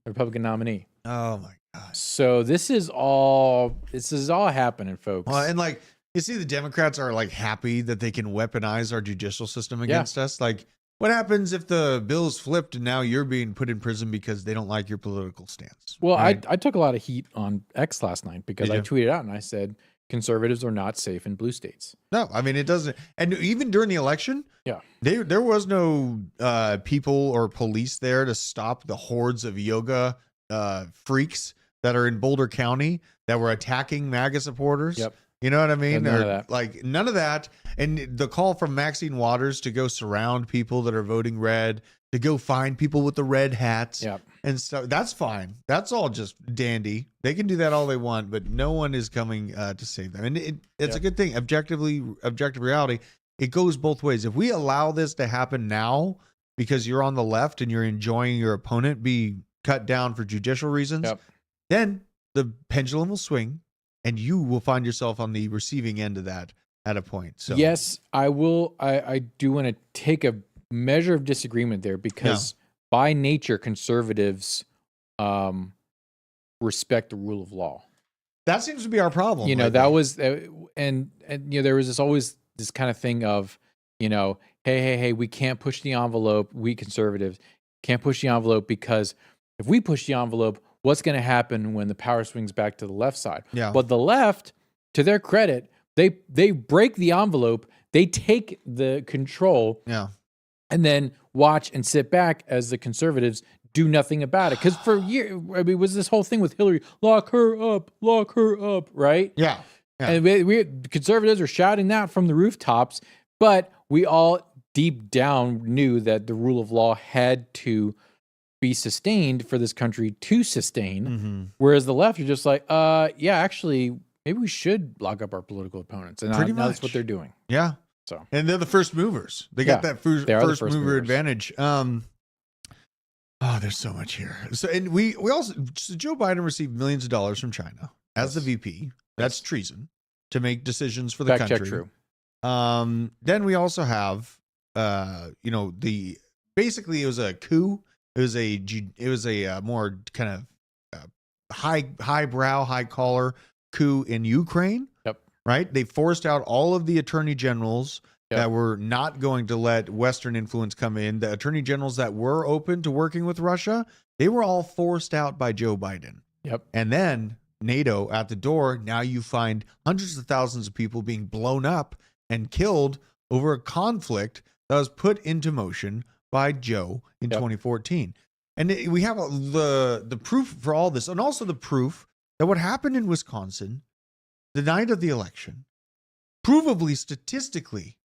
Republican nominee. Oh my God! So this is all happening, folks. Well, and like you see, the Democrats are like happy that they can weaponize our judicial system against us. Like, what happens if the bill's flipped and now you're being put in prison because they don't like your political stance? Well, right? I took a lot of heat on X last night because I tweeted out and I said conservatives are not safe in blue states. No, I mean it doesn't. And even during the election, there was no people or police there to stop the hordes of yoga freaks that are in Boulder County that were attacking MAGA supporters. Yep. You know what I mean? None of that. Like none of that. And the call from Maxine Waters to go surround people that are voting red, to go find people with the red hats and stuff. That's fine. That's all just dandy. They can do that all they want, but no one is coming to save them. And it's a good thing. Objective reality, it goes both ways. If we allow this to happen now because you're on the left and you're enjoying your opponent be cut down for judicial reasons, then the pendulum will swing and you will find yourself on the receiving end of that at a point. So yes, I will. I do want to take a measure of disagreement there because by nature, conservatives respect the rule of law. That seems to be our problem. That was, and there was always this kind of thing of, hey, we can't push the envelope. We conservatives can't push the envelope because if we push the envelope, what's going to happen when the power swings back to the left side? Yeah. But the left, to their credit, they break the envelope, they take the control, and then watch and sit back as the conservatives do nothing about it. Because for years, it was this whole thing with Hillary, lock her up, right? Yeah. And we conservatives are shouting that from the rooftops, but we all deep down knew that the rule of law had to be sustained for this country to sustain. Whereas the left are just like, actually, maybe we should lock up our political opponents. And now that's what they're doing. Yeah. So, and they're the first movers. They got that first mover movers. advantage. There's so much here. So, and we also, Joe Biden received millions of dollars from China as the VP. That's treason to make decisions for the country. Fact check true. Then we also have, basically it was a coup. It was a more kind of highbrow, high collar coup in Ukraine. Yep. Right. They forced out all of the attorney generals that were not going to let Western influence come in. The attorney generals that were open to working with Russia, they were all forced out by Joe Biden. Yep. And then NATO at the door. Now you find hundreds of thousands of people being blown up and killed over a conflict that was put into motion by Joe in 2014. And we have the proof for all this, and also the proof that what happened in Wisconsin the night of the election, provably statistically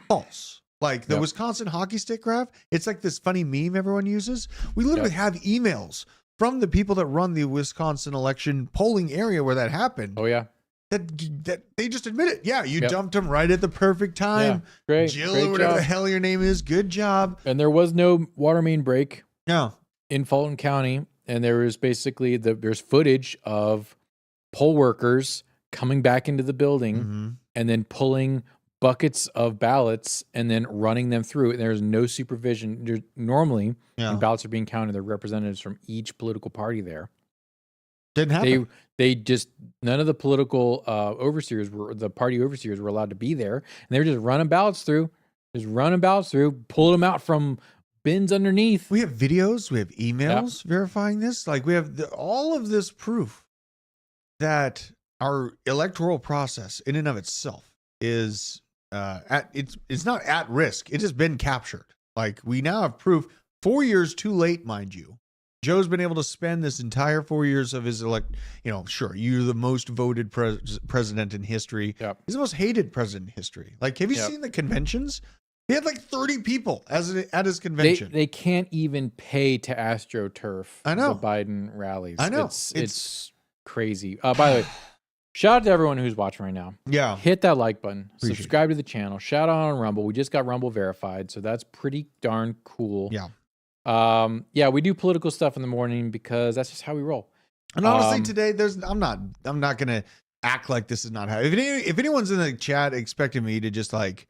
false. Like the Wisconsin hockey stick graph, it's like this funny meme everyone uses. We literally have emails from the people that run the Wisconsin election polling area where that happened. Oh, yeah. that they just admit it. Yeah, you Yep. dumped them right at the perfect time. Great. Jill, Great or whatever job. the hell your name is, good job. And there was no water main break No. in Fulton County, and there was basically there's footage of poll workers coming back into the building Mm-hmm. and then pulling buckets of ballots and then running them through. And there's no supervision. Normally, when ballots are being counted, there are representatives from each political party there. Didn't happen. They just, none of the political the party overseers were allowed to be there, and they were just running ballots through, pulling them out from bins underneath. We have videos, we have emails verifying this. Like we have all of this proof that our electoral process in and of itself is it's not at risk. It has been captured. Like we now have proof 4 years too late, mind you. Joe's been able to spend this entire 4 years of his sure, you're the most voted president in history. Yep. He's the most hated president in history. Like, have you seen the conventions? He had like 30 people at his convention. They can't even pay to AstroTurf. I know. The Biden rallies. I know. It's crazy. By the way, shout out to everyone who's watching right now. Yeah. Hit that like button. Appreciate Subscribe to the channel. Shout out on Rumble. We just got Rumble verified, so that's pretty darn cool. Yeah. We do political stuff in the morning because that's just how we roll. And honestly, today I'm not gonna act like this is not happening. If anyone's in the chat expecting me to just like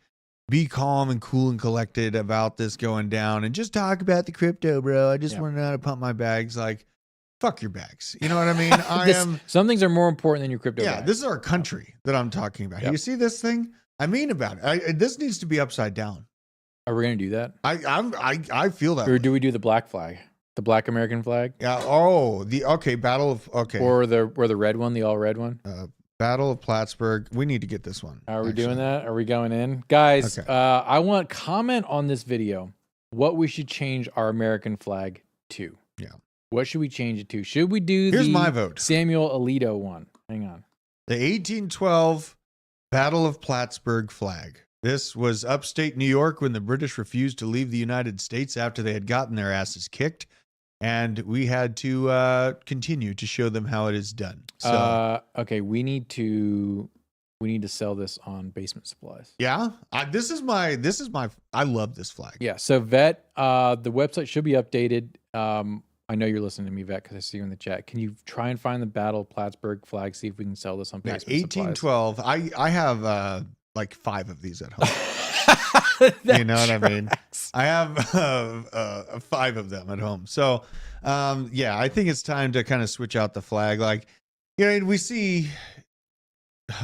be calm and cool and collected about this going down and just talk about the crypto, bro, I just want to know how to pump my bags. Like, fuck your bags. You know what I mean? Some things are more important than your crypto. Yeah, bag. this is our country that I'm talking about. You see this thing? I mean about it. This needs to be upside down. Are we gonna do that? I feel that. Or way. do we do the black flag, the Black American flag? Yeah. Oh, Battle of or the red one, the all red one. Battle of Plattsburgh. We need to get this one. Are we doing that? Are we going in, guys? Okay. I want comment on this video. What we should change our American flag to? Yeah. What should we change it to? Should we do? Here's my vote. Samuel Alito one. Hang on. The 1812 Battle of Plattsburgh flag. This was upstate New York when the British refused to leave the United States after they had gotten their asses kicked. And we had to continue to show them how it is done. So, okay, we need to sell this on Basement Supplies. Yeah, this is my. I love this flag. Yeah. So Vet, the website should be updated. I know you're listening to me, Vet, because I see you in the chat. Can you try and find the Battle of Plattsburgh flag? See if we can sell this on Basement Supplies. 1812. I have like 5 of these at home. You know what I mean? I have 5 of them at home. So, I think it's time to kind of switch out the flag. Like, we see.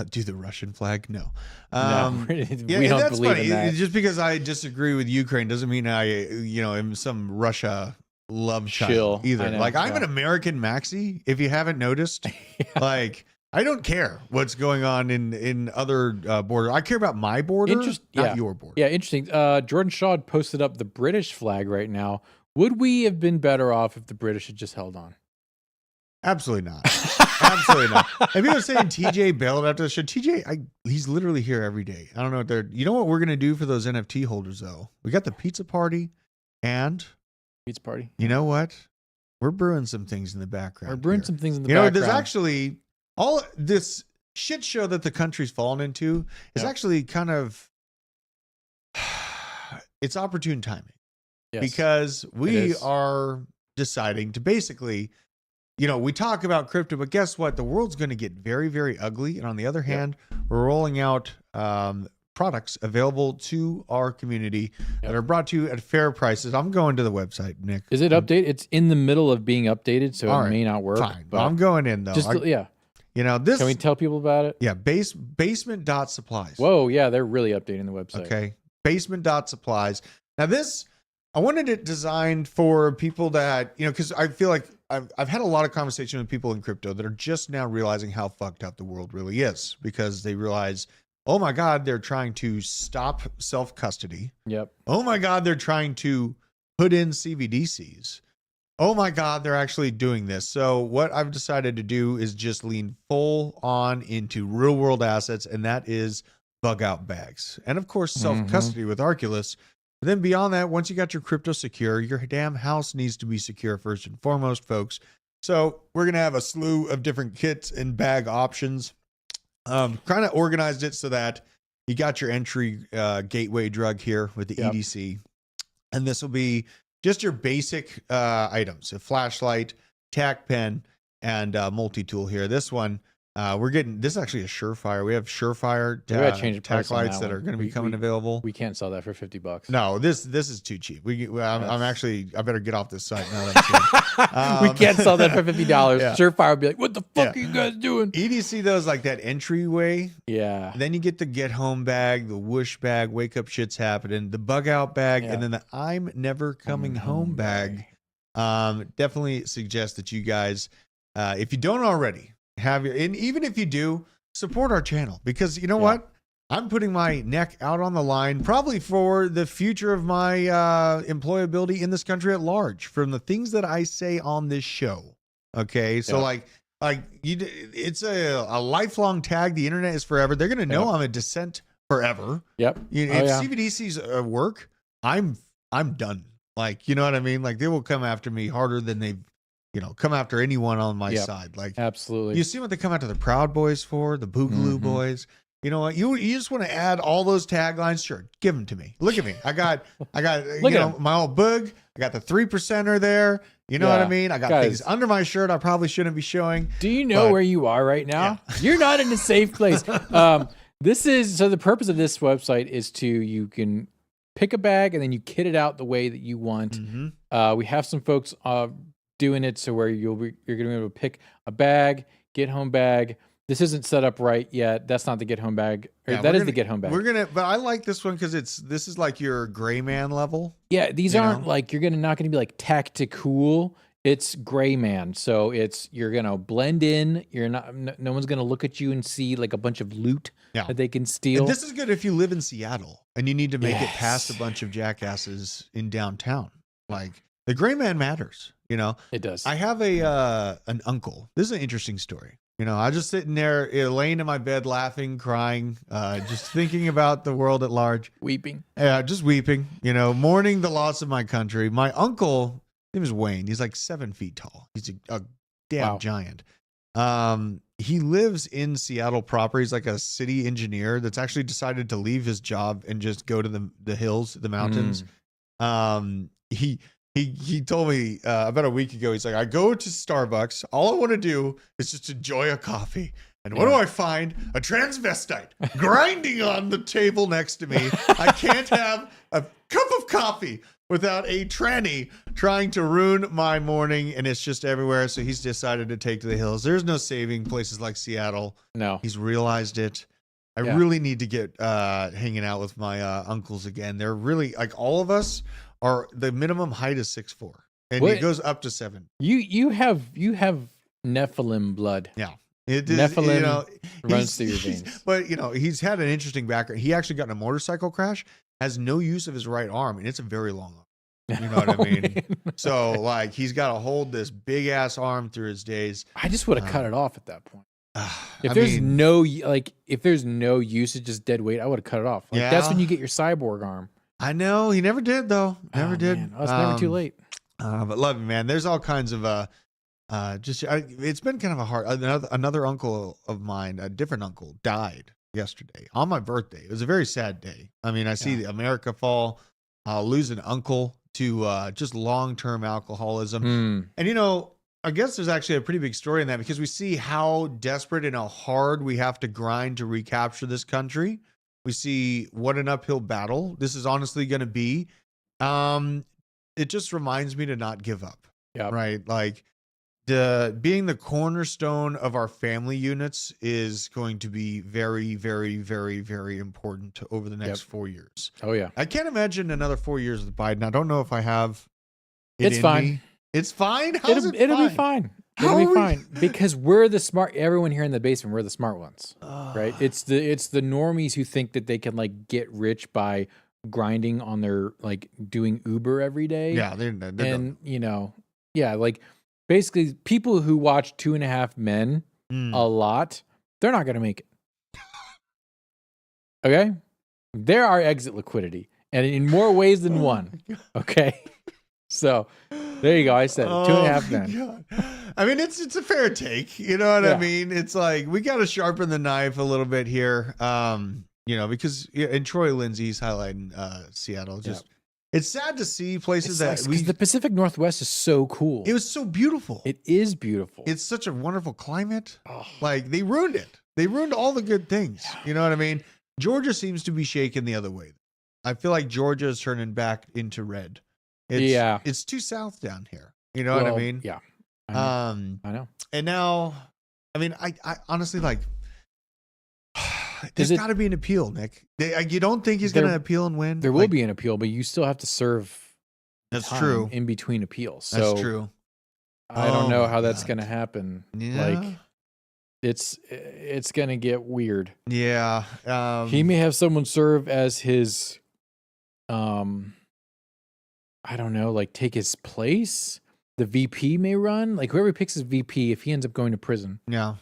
Do the Russian flag? No. We don't believe in that. Just because I disagree with Ukraine doesn't mean I, am some Russia love child either. Like, I'm an American maxi. If you haven't noticed, like. I don't care what's going on in other border. I care about my border, not your border. Yeah, interesting. Jordan Shaw posted up the British flag right now. Would we have been better off if the British had just held on? Absolutely not. Absolutely not. And people are saying TJ bailed after the show. TJ, he's literally here every day. I don't know what they're. You know what we're gonna do for those NFT holders though? We got the pizza party, and pizza party. You know what? We're brewing some things in the background. We're brewing some things in the background. There's actually. All this shit show that the country's fallen into is actually kind of it's opportune timing. Yes, because we are deciding to basically, we talk about crypto, but guess what? The world's going to get very, very ugly. And on the other hand, we're rolling out products available to our community that are brought to you at fair prices. I'm going to the website, Nick. Is it updated? It's in the middle of being updated, so it may not work. Fine, but I'm going in though. This. Can we tell people about it? Yeah, basement.supplies. Whoa, yeah, they're really updating the website. Okay, basement.supplies. Now this, I wanted it designed for people that, because I feel like I've had a lot of conversation with people in crypto that are just now realizing how fucked up the world really is, because they realize, oh my God, they're trying to stop self-custody. Yep. Oh my God, they're trying to put in CBDCs. Oh my God, they're actually doing this. So what I've decided to do is just lean full on into real world assets, and that is bug out bags. And of course, self-custody with Arculus. But then beyond that, once you got your crypto secure, your damn house needs to be secure first and foremost, folks. So we're going to have a slew of different kits and bag options. kind of organized it so that you got your entry gateway drug here with the EDC. And this will be just your basic items, a flashlight, tack pen, and multi-tool here. This one, this is actually a Surefire. We have Surefire tack lights that are going to be coming available. We can't sell that for $50. No, this is too cheap. I better get off this site now. That we can't sell that for $50. Surefire would be like, what the fuck are you guys doing? EDC though is like that entryway. Yeah. Then you get the get home bag, the whoosh bag, wake up shit's happening, the bug out bag, and then the I'm never coming home bag. Definitely suggest that you guys, if you don't already, and even if you do, support our channel, because you know what? I'm putting my neck out on the line probably for the future of my employability in this country at large from the things that I say on this show. Okay. So it's a lifelong tag. The internet is forever. They're going to know I'm a dissent forever. Yep. If CBDC's work, I'm done. Like, you know what I mean? Like, they will come after me harder than they've, come after anyone on my side. Like, absolutely. You see what they come after the Proud Boys for, the Boogaloo Boys. You know what? You just want to add all those taglines? Sure, give them to me. Look at me. I got my old boog. I got the 3%er there. You know what I mean? I got things under my shirt I probably shouldn't be showing. Do you know where you are right now? Yeah. You're not in a safe place. The purpose of this website is you can pick a bag and then you kit it out the way that you want. We have some folks doing it so where you're going to be able to pick a bag, get home bag. This isn't set up right yet. That's not the get home bag. That is the get home bag. But I like this one because this is like your gray man level. Yeah, these aren't like you're not going to be like tactical. It's gray man, so you're gonna blend in. You're not. No one's gonna look at you and see like a bunch of loot that they can steal. And this is good if you live in Seattle and you need to make it past a bunch of jackasses in downtown. Like the gray man matters. It does. I have an uncle. This is an interesting story. I just sitting there, laying in my bed, laughing, crying, just thinking about the world at large, weeping. Yeah, just weeping. Mourning the loss of my country. My uncle. His name is Wayne. He's like 7 feet tall. He's a damn giant. He lives in Seattle proper. He's like a city engineer that's actually decided to leave his job and just go to the hills, the mountains. He told me about a week ago, he's like, I go to Starbucks. All I want to do is just enjoy a coffee. And what do I find? A transvestite grinding on the table next to me. I can't have a cup of coffee without a tranny trying to ruin my morning, and it's just everywhere. So he's decided to take to the hills. There's no saving places like Seattle. No. He's realized it. I really need to get hanging out with my uncles again. They're really, like, all of us are, the minimum height is 6'4", and it goes up to 7. You have Nephilim blood. Yeah. It is, Nephilim runs through your veins. But, he's had an interesting background. He actually got in a motorcycle crash, has no use of his right arm, and it's a very long arm. You know what I mean? So, like, he's got to hold this big-ass arm through his days. I just would have cut it off at that point. If there's no usage, just dead weight, I would have cut it off. Like, that's when you get your cyborg arm. I know. He never did, though. Never did. Man. Oh, it's never too late. But love you, man. There's all kinds of... it's been kind of a hard. Another uncle of mine, a different uncle, died yesterday on my birthday. It was a very sad day. I mean, I see America fall, lose an uncle to just long-term alcoholism. And I guess there's actually a pretty big story in that, because we see how desperate and how hard we have to grind to recapture this country. We see what an uphill battle this is honestly going to be. It just reminds me to not give up. Yeah. Right. Like, being the cornerstone of our family units is going to be very, very, very, very important over the next 4 years. Oh, yeah. I can't imagine another 4 years with Biden. I don't know if I have it. It's fine. Me. It's fine? It'll be fine. It'll be fine. Because we're the smart, everyone here in the basement, we're the smart ones. Right? It's the normies who think that they can, like, get rich by grinding on their, like, doing Uber every day. Yeah. They're like, basically, people who watch 2.5 Men a lot, they're not going to make it. Okay? They're our exit liquidity, and in more ways than one. Okay? So, There you go. I said it. 2.5 my men. God. I mean, it's a fair take. You know what I Yeah. mean? It's like we got to sharpen the knife a little bit here. Because and Troy Lindsay's highlighting Seattle. Just it's sad to see places that because the Pacific Northwest is so cool. It was so beautiful. It is beautiful. It's such a wonderful climate. Oh. Like they ruined it. They ruined all the good things. You know what I mean? Georgia seems to be shaken the other way. I feel like Georgia is turning back into red. It's too south down here. You know what I mean? Yeah. I know. And now, I mean, I honestly like. There's got to be an appeal, Nick. You don't think he's going to appeal and win? There will be an appeal, but you still have to serve. That's time true. in between appeals. So That's true. I don't know how that's going to happen. Yeah. Like it's going to get weird. Yeah. He may have someone serve as his, I don't know, like take his place. The VP may run. Like whoever picks his VP, if he ends up going to prison, Yeah.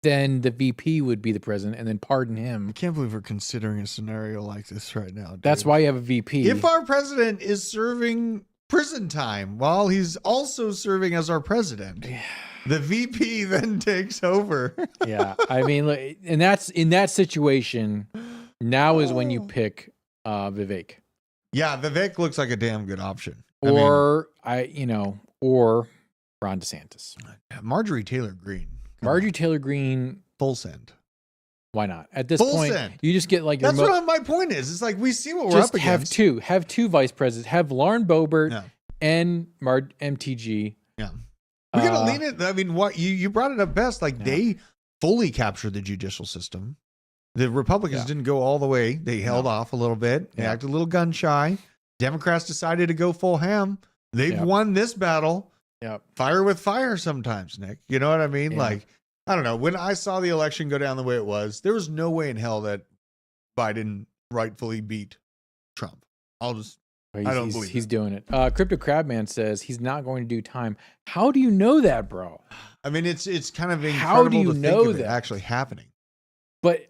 then the VP would be the president and then pardon him. I can't believe we're considering a scenario like this right now. Dude. That's why you have a VP. If our president is serving prison time while he's also serving as our president, the VP then takes over. Yeah. I mean, and that's in that situation. Now is when you pick Vivek. Yeah, Vivek looks like a damn good option. Or or Ron DeSantis. Marjorie Taylor Greene. Marjorie Taylor Greene, full send. Why not? At this Full point, send. you just get like that's what my point is. It's like we see what we're just up against. have two vice presidents. Have Lauren Boebert and MTG. Yeah, we gotta lean it. I mean, what you brought it up best. Like they fully captured the judicial system. The Republicans didn't go all the way. They held off a little bit. They acted a little gun shy. Democrats decided to go full ham. They've won this battle. Yep. Fire with fire sometimes, Nick. You know what I mean? Yeah. Like, I don't know. When I saw the election go down the way it was, there was no way in hell that Biden rightfully beat Trump. I don't believe he's doing it. Crypto Crabman says he's not going to do time. How do you know that, bro? I mean, it's kind of incredible How do you to know think of that? it actually happening. But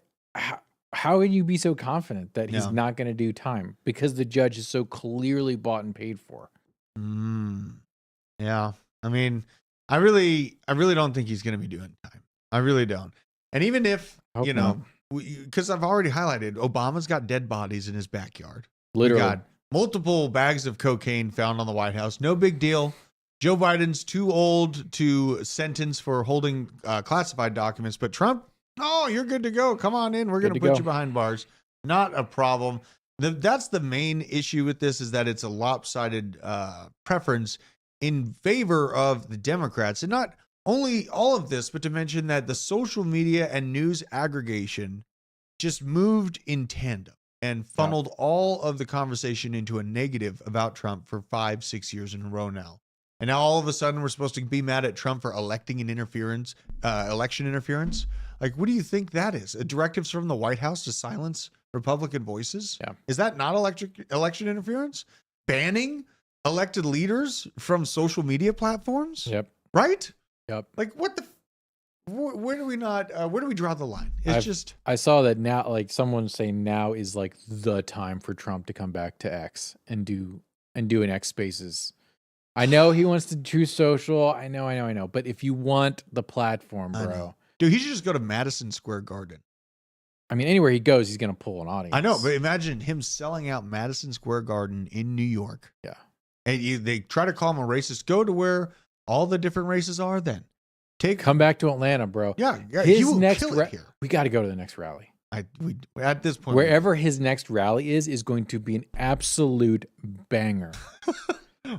how can you be so confident that he's not going to do time? Because the judge is so clearly bought and paid for. Yeah. I mean, I really don't think he's going to be doing time. I really don't. And even if, because I've already highlighted, Obama's got dead bodies in his backyard. Literally. We got multiple bags of cocaine found on the White House. No big deal. Joe Biden's too old to sentence for holding classified documents, but Trump, oh, you're good to go. Come on in. We're going to put you behind bars. Not a problem. That's the main issue with this, is that it's a lopsided preference in favor of the Democrats. And not only all of this, but to mention that the social media and news aggregation just moved in tandem and funneled all of the conversation into a negative about Trump for 5-6 years in a row now. And now all of a sudden we're supposed to be mad at Trump for electing an election interference. Like, what do you think that is? Directives from the White House to silence Republican voices? Yeah. Is that not election interference? Banning elected leaders from social media platforms? Yep. Right? Yep. Like, where do we where do we draw the line? I saw that now, like someone saying now is like the time for Trump to come back to X and do an X Spaces. I know he wants to do social. I know. But if you want the platform, bro. Dude, he should just go to Madison Square Garden. I mean, anywhere he goes, he's going to pull an audience. I know, but imagine him selling out Madison Square Garden in New York. Yeah. And they try to call him a racist. Go to where all the different races are then. Come back to Atlanta, bro. Yeah. His next here. We got to go to the next rally. At this point. Wherever his next rally is going to be an absolute banger.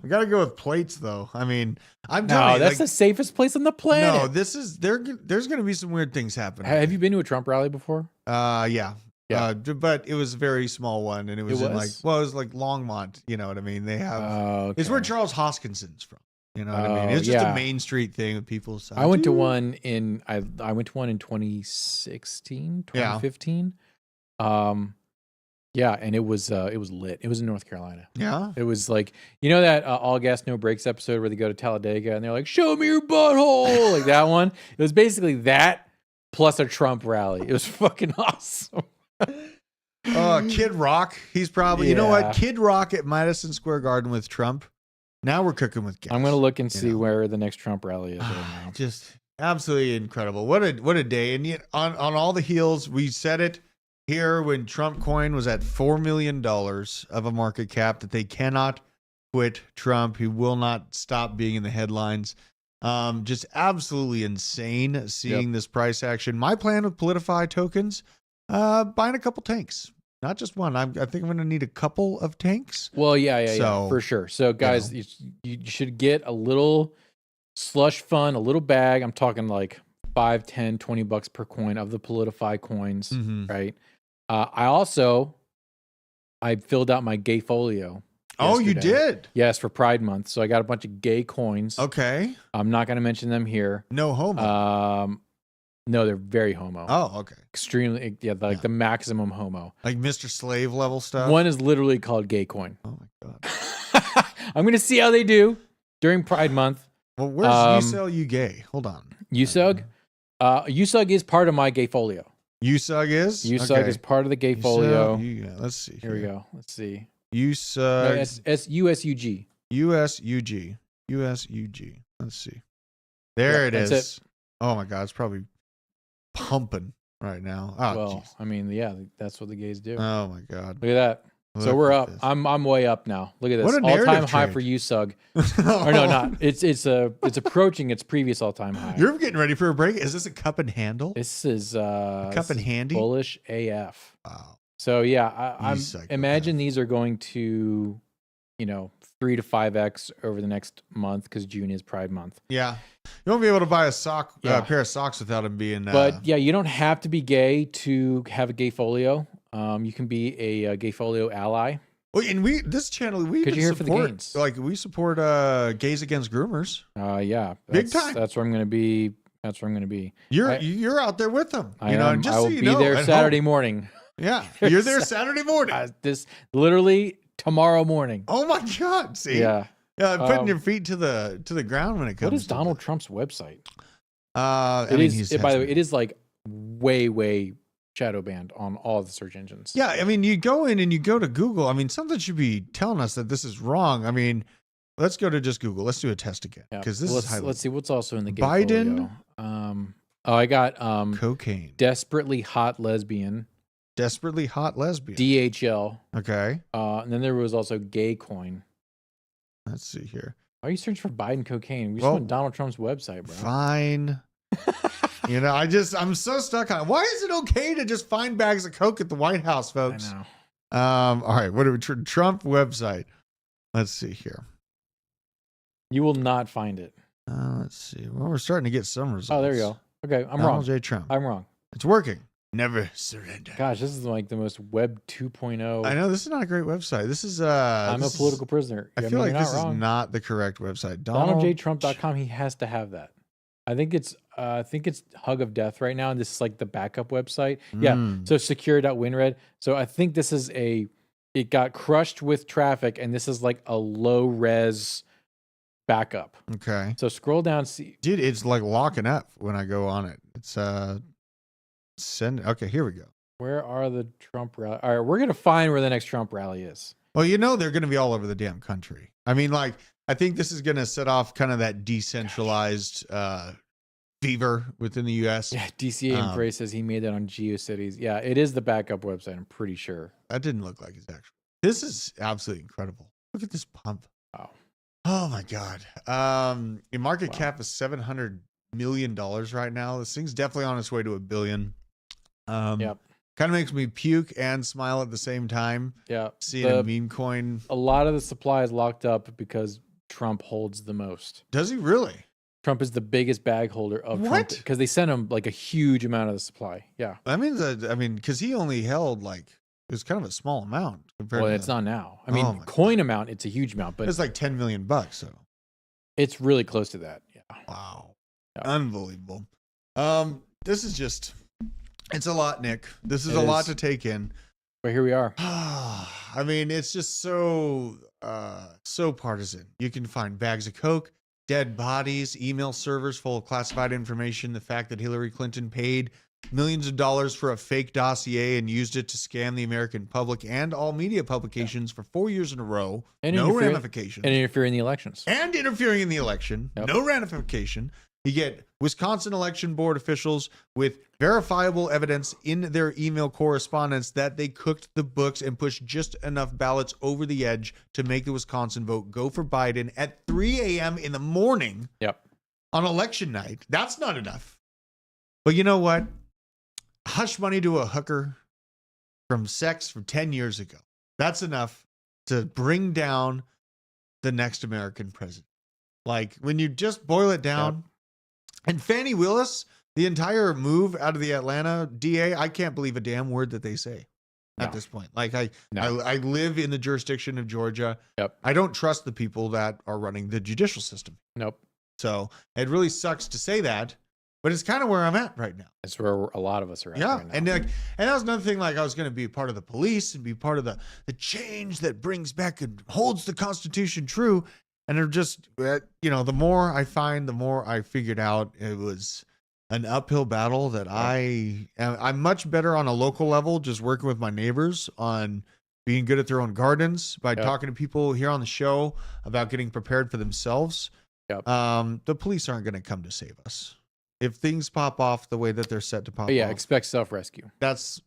We got to go with plates, though. I mean, I'm telling you. No, that's the safest place on the planet. No, there's going to be some weird things happening. Have you been to a Trump rally before? Yeah. But it was a very small one, and it was in it was like Longmont. You know what I mean? They have it's where Charles Hoskinson's from. You know what I mean? It's just a Main Street thing with people. I went to one in 2016, 2015. Yeah, and it was lit. It was in North Carolina. Yeah. It was like, you know that All Gas No Brakes episode where they go to Talladega and they're like, "Show me your butthole," like that one. It was basically that plus a Trump rally. It was fucking awesome. Kid Rock. He's probably, you know what? Kid Rock at Madison Square Garden with Trump. Now we're cooking with gas. I'm gonna look and see know. where the next Trump rally is right now. Just absolutely incredible. What a day. And yet on all the heels, we said it here when Trump coin was at $4 million of a market cap that they cannot quit Trump. He will not stop being in the headlines. Just absolutely insane seeing this price action. My plan with Politify tokens, buying a couple tanks. Not just one. I think I'm going to need a couple of tanks. Well, yeah, So, for sure. So, guys, you should get a little slush fund, a little bag. I'm talking like $5, $10, $20 per coin of the Politify coins, Mhm. right? I filled out my gay folio. Oh, you yesterday. did? Yes, for Pride Month. So I got a bunch of gay coins. Okay. I'm not going to mention them here. No homo. No, they're very homo. Oh, okay. Extremely, the maximum homo. Like Mr. Slave level stuff? One is literally called gay coin. Oh, my God. I'm going to see how they do during Pride Month. Well, where's You Sell You Gay? Hold on. USUG? USUG is part of my gay folio. USUG is? USUG is part of the gay folio. Let's see. Here we go. Let's see. USUG. USUG. USUG. USUG. Let's see. There it is. That's it. Oh, my God. It's probably pumping right now. Oh, Well, geez. I mean, yeah, that's what the gays do. Oh, my God. Look at that. So Look we're at up. this. I'm way up now. Look at this. What a narrative All-time high trade. for USUG. Or no, not. It's approaching its previous all-time high. You're getting ready for a break. Is this a cup and handle? This is cup and handy? bullish AF. Wow. So yeah, I'm psychopath. imagine these are going to, 3 to 5x over the next month because June is Pride Month. Yeah. You won't be able to buy Yeah. a pair of socks without them being. But yeah, you don't have to be gay to have a gay folio. You can be a gay folio ally. Well, and this channel, we Because even you're here for the support, gains. like we support gays against groomers. Yeah, Big time. That's where I'm going to be. That's where I'm going to be. You're out there with them. I know, am. and just I will so you be know, there at Saturday home. morning. Yeah, you're there Saturday morning. This literally tomorrow morning. Oh my God! See, Yeah. putting your feet to the ground when it comes. What is to Donald Trump's website? I It mean, is. he's By the way, it is like way shadow banned on all the search engines. Yeah, I mean, you go in and you go to Google. I mean, something should be telling us that this is wrong. I mean, let's go to just Google. Let's do a test again because this is highly let's see what's also in the gay Biden. folio. I got cocaine. desperately hot lesbian, Desperately hot lesbian. DHL, Okay, and then there was also gay coin. let's see here. Why are you searching for Biden cocaine? We just Well, went Donald Trump's website, bro. Fine. I'm so stuck on it. Why is it okay to just find bags of coke at the White House, folks? I know. All right. What do we Trump website? Let's see here. You will not find it. Let's see. Well, we're starting to get some results. Oh, there you go. Okay, I'm Donald wrong. J. Trump. I'm wrong. It's working. Never surrender. Gosh, this is like the most Web 2.0. I know this is not a great website. This is I'm a political prisoner. I feel like this is not the correct website. DonaldJTrump.com. He has to have that. I think it's Hug of Death right now, and this is like the backup website. Yeah. So secure.winred. So I think this is it got crushed with traffic, and this is like a low res backup. Okay. So scroll down, see. Dude, it's like locking up when I go on it. It's okay, here we go. Where are the Trump rally? All right, we're gonna find where the next Trump rally is. Well, they're going to be all over the damn country. I mean, like, I think this is going to set off kind of that decentralized fever within the U.S. Yeah, DCA Embrace says he made that on GeoCities. Yeah, it is the backup website. I'm pretty sure. That didn't look like his actual. This is absolutely incredible. Look at this pump. Wow. Oh my God. Your market cap is $700 million right now. This thing's definitely on its way to $1 billion. Yep. Kind of makes me puke and smile at the same time. Yeah. Seeing a meme coin. A lot of the supply is locked up because Trump holds the most. Does he really? Trump is the biggest bag holder of What? Trump because they sent him like a huge amount of the supply. Yeah. That means because he only held like it was kind of a small amount compared Well, to it's not now. I mean, Oh my coin amount, it's a huge amount, but it's like $10 million. So it's really close to that. Yeah. wow, Yeah. unbelievable. This is just it's a lot, Nick. This is It a lot is. to take in. But here we are. I mean, it's just so partisan. You can find bags of coke dead bodies, email servers full of classified information, the fact that Hillary Clinton paid millions of dollars for a fake dossier and used it to scam the American public and all media publications for 4 years in a row. And no interfere- ramifications. And interfere in the elections. And interfering in the election. Yep. No ramification. You get Wisconsin election board officials with verifiable evidence in their email correspondence that they cooked the books and pushed just enough ballots over the edge to make the Wisconsin vote go for Biden at 3 a.m. in the morning Yep. on election night. That's not enough. But you know what? Hush money to a hooker from sex from 10 years ago. That's enough to bring down the next American president. Like when you just boil it down. Yep. And Fannie Willis, the entire move out of the Atlanta DA, I can't believe a damn word that they say at No. this point. Like I No. live in the jurisdiction of Georgia. Yep. I don't trust the people that are running the judicial system. Nope. So it really sucks to say that, but it's kind of where I'm at right now. That's where a lot of us are at Yeah, right now. and that was another thing. Like I was going to be a part of the police and be part of the change that brings back and holds the Constitution true. And they're just, the more I find, the more I figured out it was an uphill battle that I'm much better on a local level, just working with my neighbors on being good at their own gardens by talking to people here on the show about getting prepared for themselves. Yep. The police aren't going to come to save us. If things pop off the way that they're set to pop But yeah, off, expect self-rescue. that's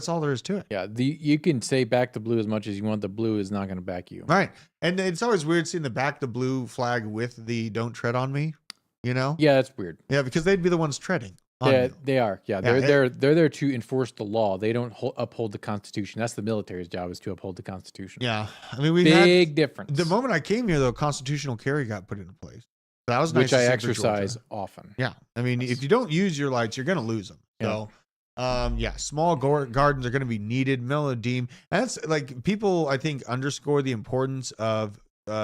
all there is to it. Yeah, you can say back the blue as much as you want. The blue is not going to back you. Right. And it's always weird seeing the back the blue flag with the "Don't tread on me," Yeah, that's weird. Yeah, because they'd be the ones treading on Yeah, you. they are. Yeah, they're there to enforce the law. They don't uphold the Constitution. That's the military's job, is to uphold the Constitution. Yeah. I mean, we Big had difference. the moment I came here though, constitutional carry got put into place. That was nice which to I see for exercise Georgia. often. Yeah. I mean, if you don't use your lights, you're going to lose them. So, small gardens are going to be needed. Melodeme. And that's like people, I think, underscore the importance of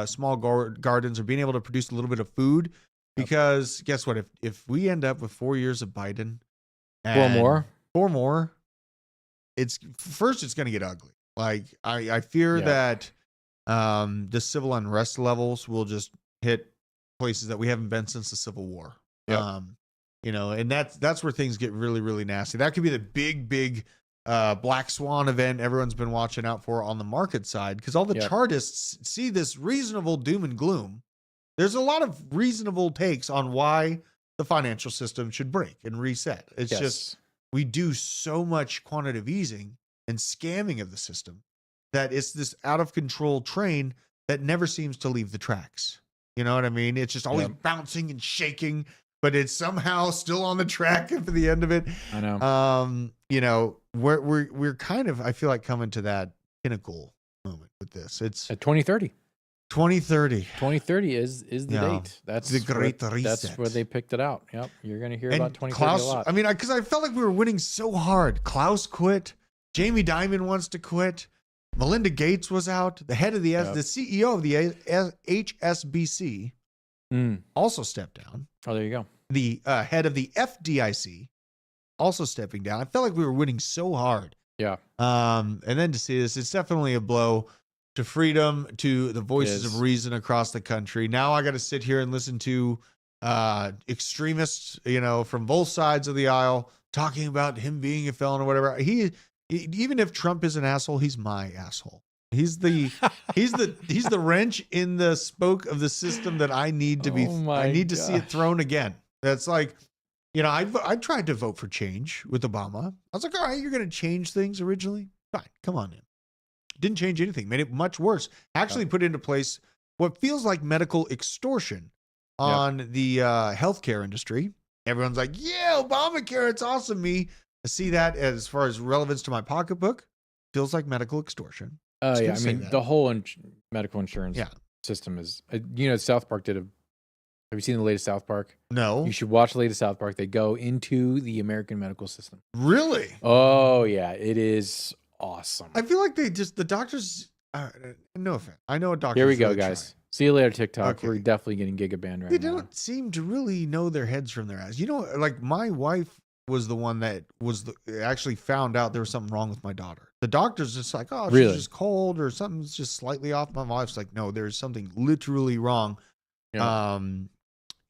small gardens or being able to produce a little bit of food. Because guess what? If we end up with 4 years of Biden, and four more, it's going to get ugly. Like I fear that the civil unrest levels will just hit places that we haven't been since the Civil War. Yep. And that's where things get really, really nasty. That could be the big black swan event everyone's been watching out for on the market side, because all the chartists see this reasonable doom and gloom. There's a lot of reasonable takes on why the financial system should break and reset. It's just we do so much quantitative easing and scamming of the system that it's this out of control train that never seems to leave the tracks. You know what I mean? It's just always bouncing and shaking, but it's somehow still on the track for the end of it. I know. We're kind of, I feel like, coming to that pinnacle moment with this. It's at 2030. 2030. 2030 is the date. That's the great reset. That's where they picked it out. Yep. You're going to hear about 2030 a lot. I mean, because I felt like we were winning so hard. Klaus quit. Jamie Dimon wants to quit. Melinda Gates was out. The head of the CEO of the HSBC also stepped down. Oh, there you go. The head of the FDIC also stepping down. I felt like we were winning so hard. Yeah. And then to see this, it's definitely a blow to freedom, to the voices of reason across the country. Now I got to sit here and listen to extremists, from both sides of the aisle talking about him being a felon or whatever. Even if Trump is an asshole, he's my asshole. He's the wrench in the spoke of the system that I need to be. I need to see it thrown again. That's like, I tried to vote for change with Obama. I was like, all right, you're going to change things originally. Fine, come on in. Didn't change anything. Made it much worse. Actually put into place what feels like medical extortion on the healthcare industry. Everyone's like, yeah, Obamacare, it's awesome. I see that as far as relevance to my pocketbook. Feels like medical extortion. I mean, the whole medical insurance system is, South Park have you seen the latest South Park? No. You should watch the latest South Park. They go into the American medical system. Really? Oh, yeah. It is awesome. I feel like the doctors, no offense. I know a doctor. Here we go, guys. See you later, TikTok. Okay. We're definitely getting gigabanned right now. They don't seem to really know their heads from their ass. Like my wife was the one that actually found out there was something wrong with my daughter. The doctor's just like, oh, she's just cold or something's just slightly off. My wife's like, no, there's something literally wrong. Yeah.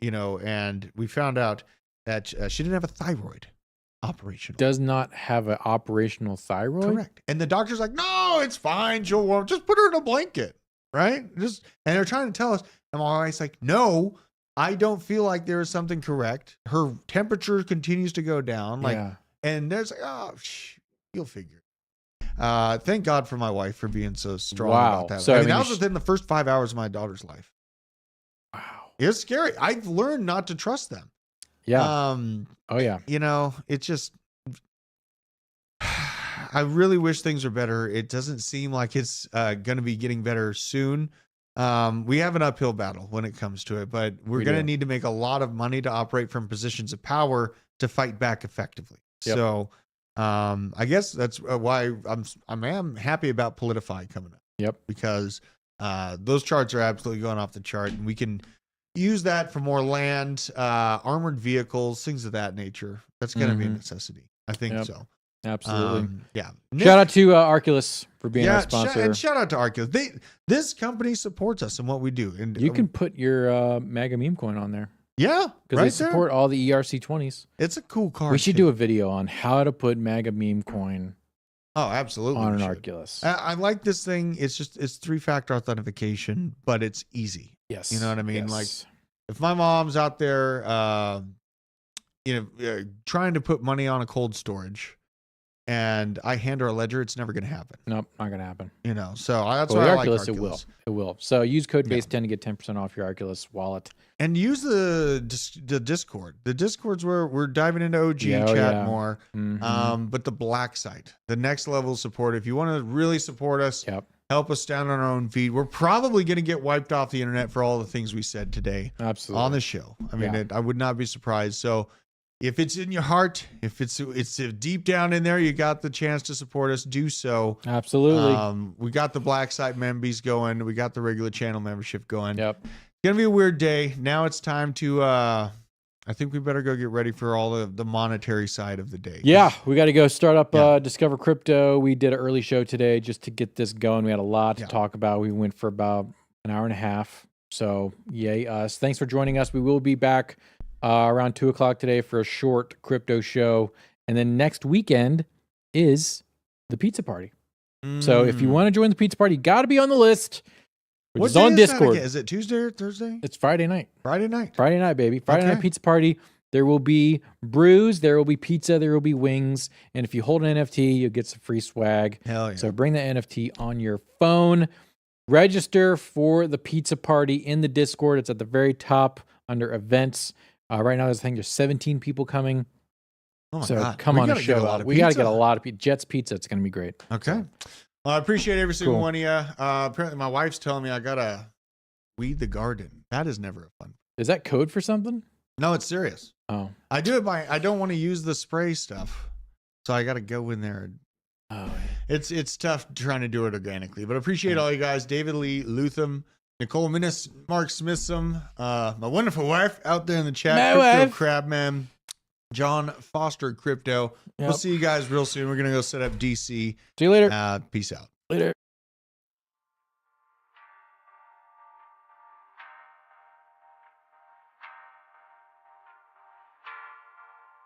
and we found out that she didn't have a thyroid operation. Does not have an operational thyroid. Correct. And the doctor's like, no, it's fine. She'll just put her in a blanket, right? And they're trying to tell us. I'm always like, no, I don't feel like there is something correct. Her temperature continues to go down. And there's like, oh, you'll figure. Thank God for my wife for being so strong about that. So, that was within the first 5 hours of my daughter's life. Wow. It's scary. I've learned not to trust them. Yeah. It's just, I really wish things were better. It doesn't seem like it's going to be getting better soon. We have an uphill battle when it comes to it, but we're going to need to make a lot of money to operate from positions of power to fight back effectively. Yep. So I guess that's why I'm happy about Politify coming up. Yep. Because those charts are absolutely going off the chart, and we can use that for more land, armored vehicles, things of that nature. That's going to be a necessity. I think so. Absolutely. Yeah. Shout out to Arculus for being our sponsor. And shout out to Arculus. This company supports us in what we do. And you can put your MAGA meme coin on there. Yeah. Because they support all the ERC20s. It's a cool card. We should do a video on how to put MAGA meme coin. Oh, absolutely. On an Arculus. I like this thing. It's 3-factor authentication, but it's easy. Yes. You know what I mean? Yes. Like if my mom's out there, trying to put money on a cold storage, and I hand her a ledger, it's never going to happen. Nope, not going to happen. So that's why I like Arculus. It will. So use code base 10 to get 10% off your Arculus wallet. And use the Discord. The Discord's where we're diving into OG chat more. Mm-hmm. But the black site, the next level support. If you want to really support us, help us down on our own feed. We're probably going to get wiped off the internet for all the things we said today. Absolutely. On the show. I mean, I would not be surprised. So if it's in your heart, if it's deep down in there, you got the chance to support us, do so. Absolutely. We got the black site membies going. We got the regular channel membership going. Yep. It's going to be a weird day. Now it's time to, I think we better go get ready for all of the monetary side of the day. Yeah, we got to go start up Discover Crypto. We did an early show today just to get this going. We had a lot to talk about. We went for about an hour and a half. So yay us. Thanks for joining us. We will be back around 2 o'clock today for a short crypto show. And then next weekend is the pizza party. So if you want to join the pizza party, you got to be on the list. Which is on Discord. Is it Tuesday or Thursday? It's Friday night. Friday night, baby. Friday night pizza party. There will be brews, there will be pizza, there will be wings. And if you hold an NFT, you'll get some free swag. Hell yeah. So bring the NFT on your phone. Register for the pizza party in the Discord. It's at the very top under events. Right now, I think there's 17 people coming. Oh my so God. Come on and show up. We got to get a lot of pizza. Jet's Pizza. It's going to be great. Okay. Well, I appreciate every single one of you. Apparently, my wife's telling me I got to weed the garden. That is never a fun. Is that code for something? No, it's serious. Oh. I do it I don't want to use the spray stuff. So I got to go in there. It's tough trying to do it organically. But I appreciate all you guys. David Lee Lutham, Nicole Minnis, Mark Smithsome, my wonderful wife out there in the chat, Crypto Crabman, John Foster Crypto. We'll see you guys real soon. We're going to go set up DC. See you later. Peace out. Later.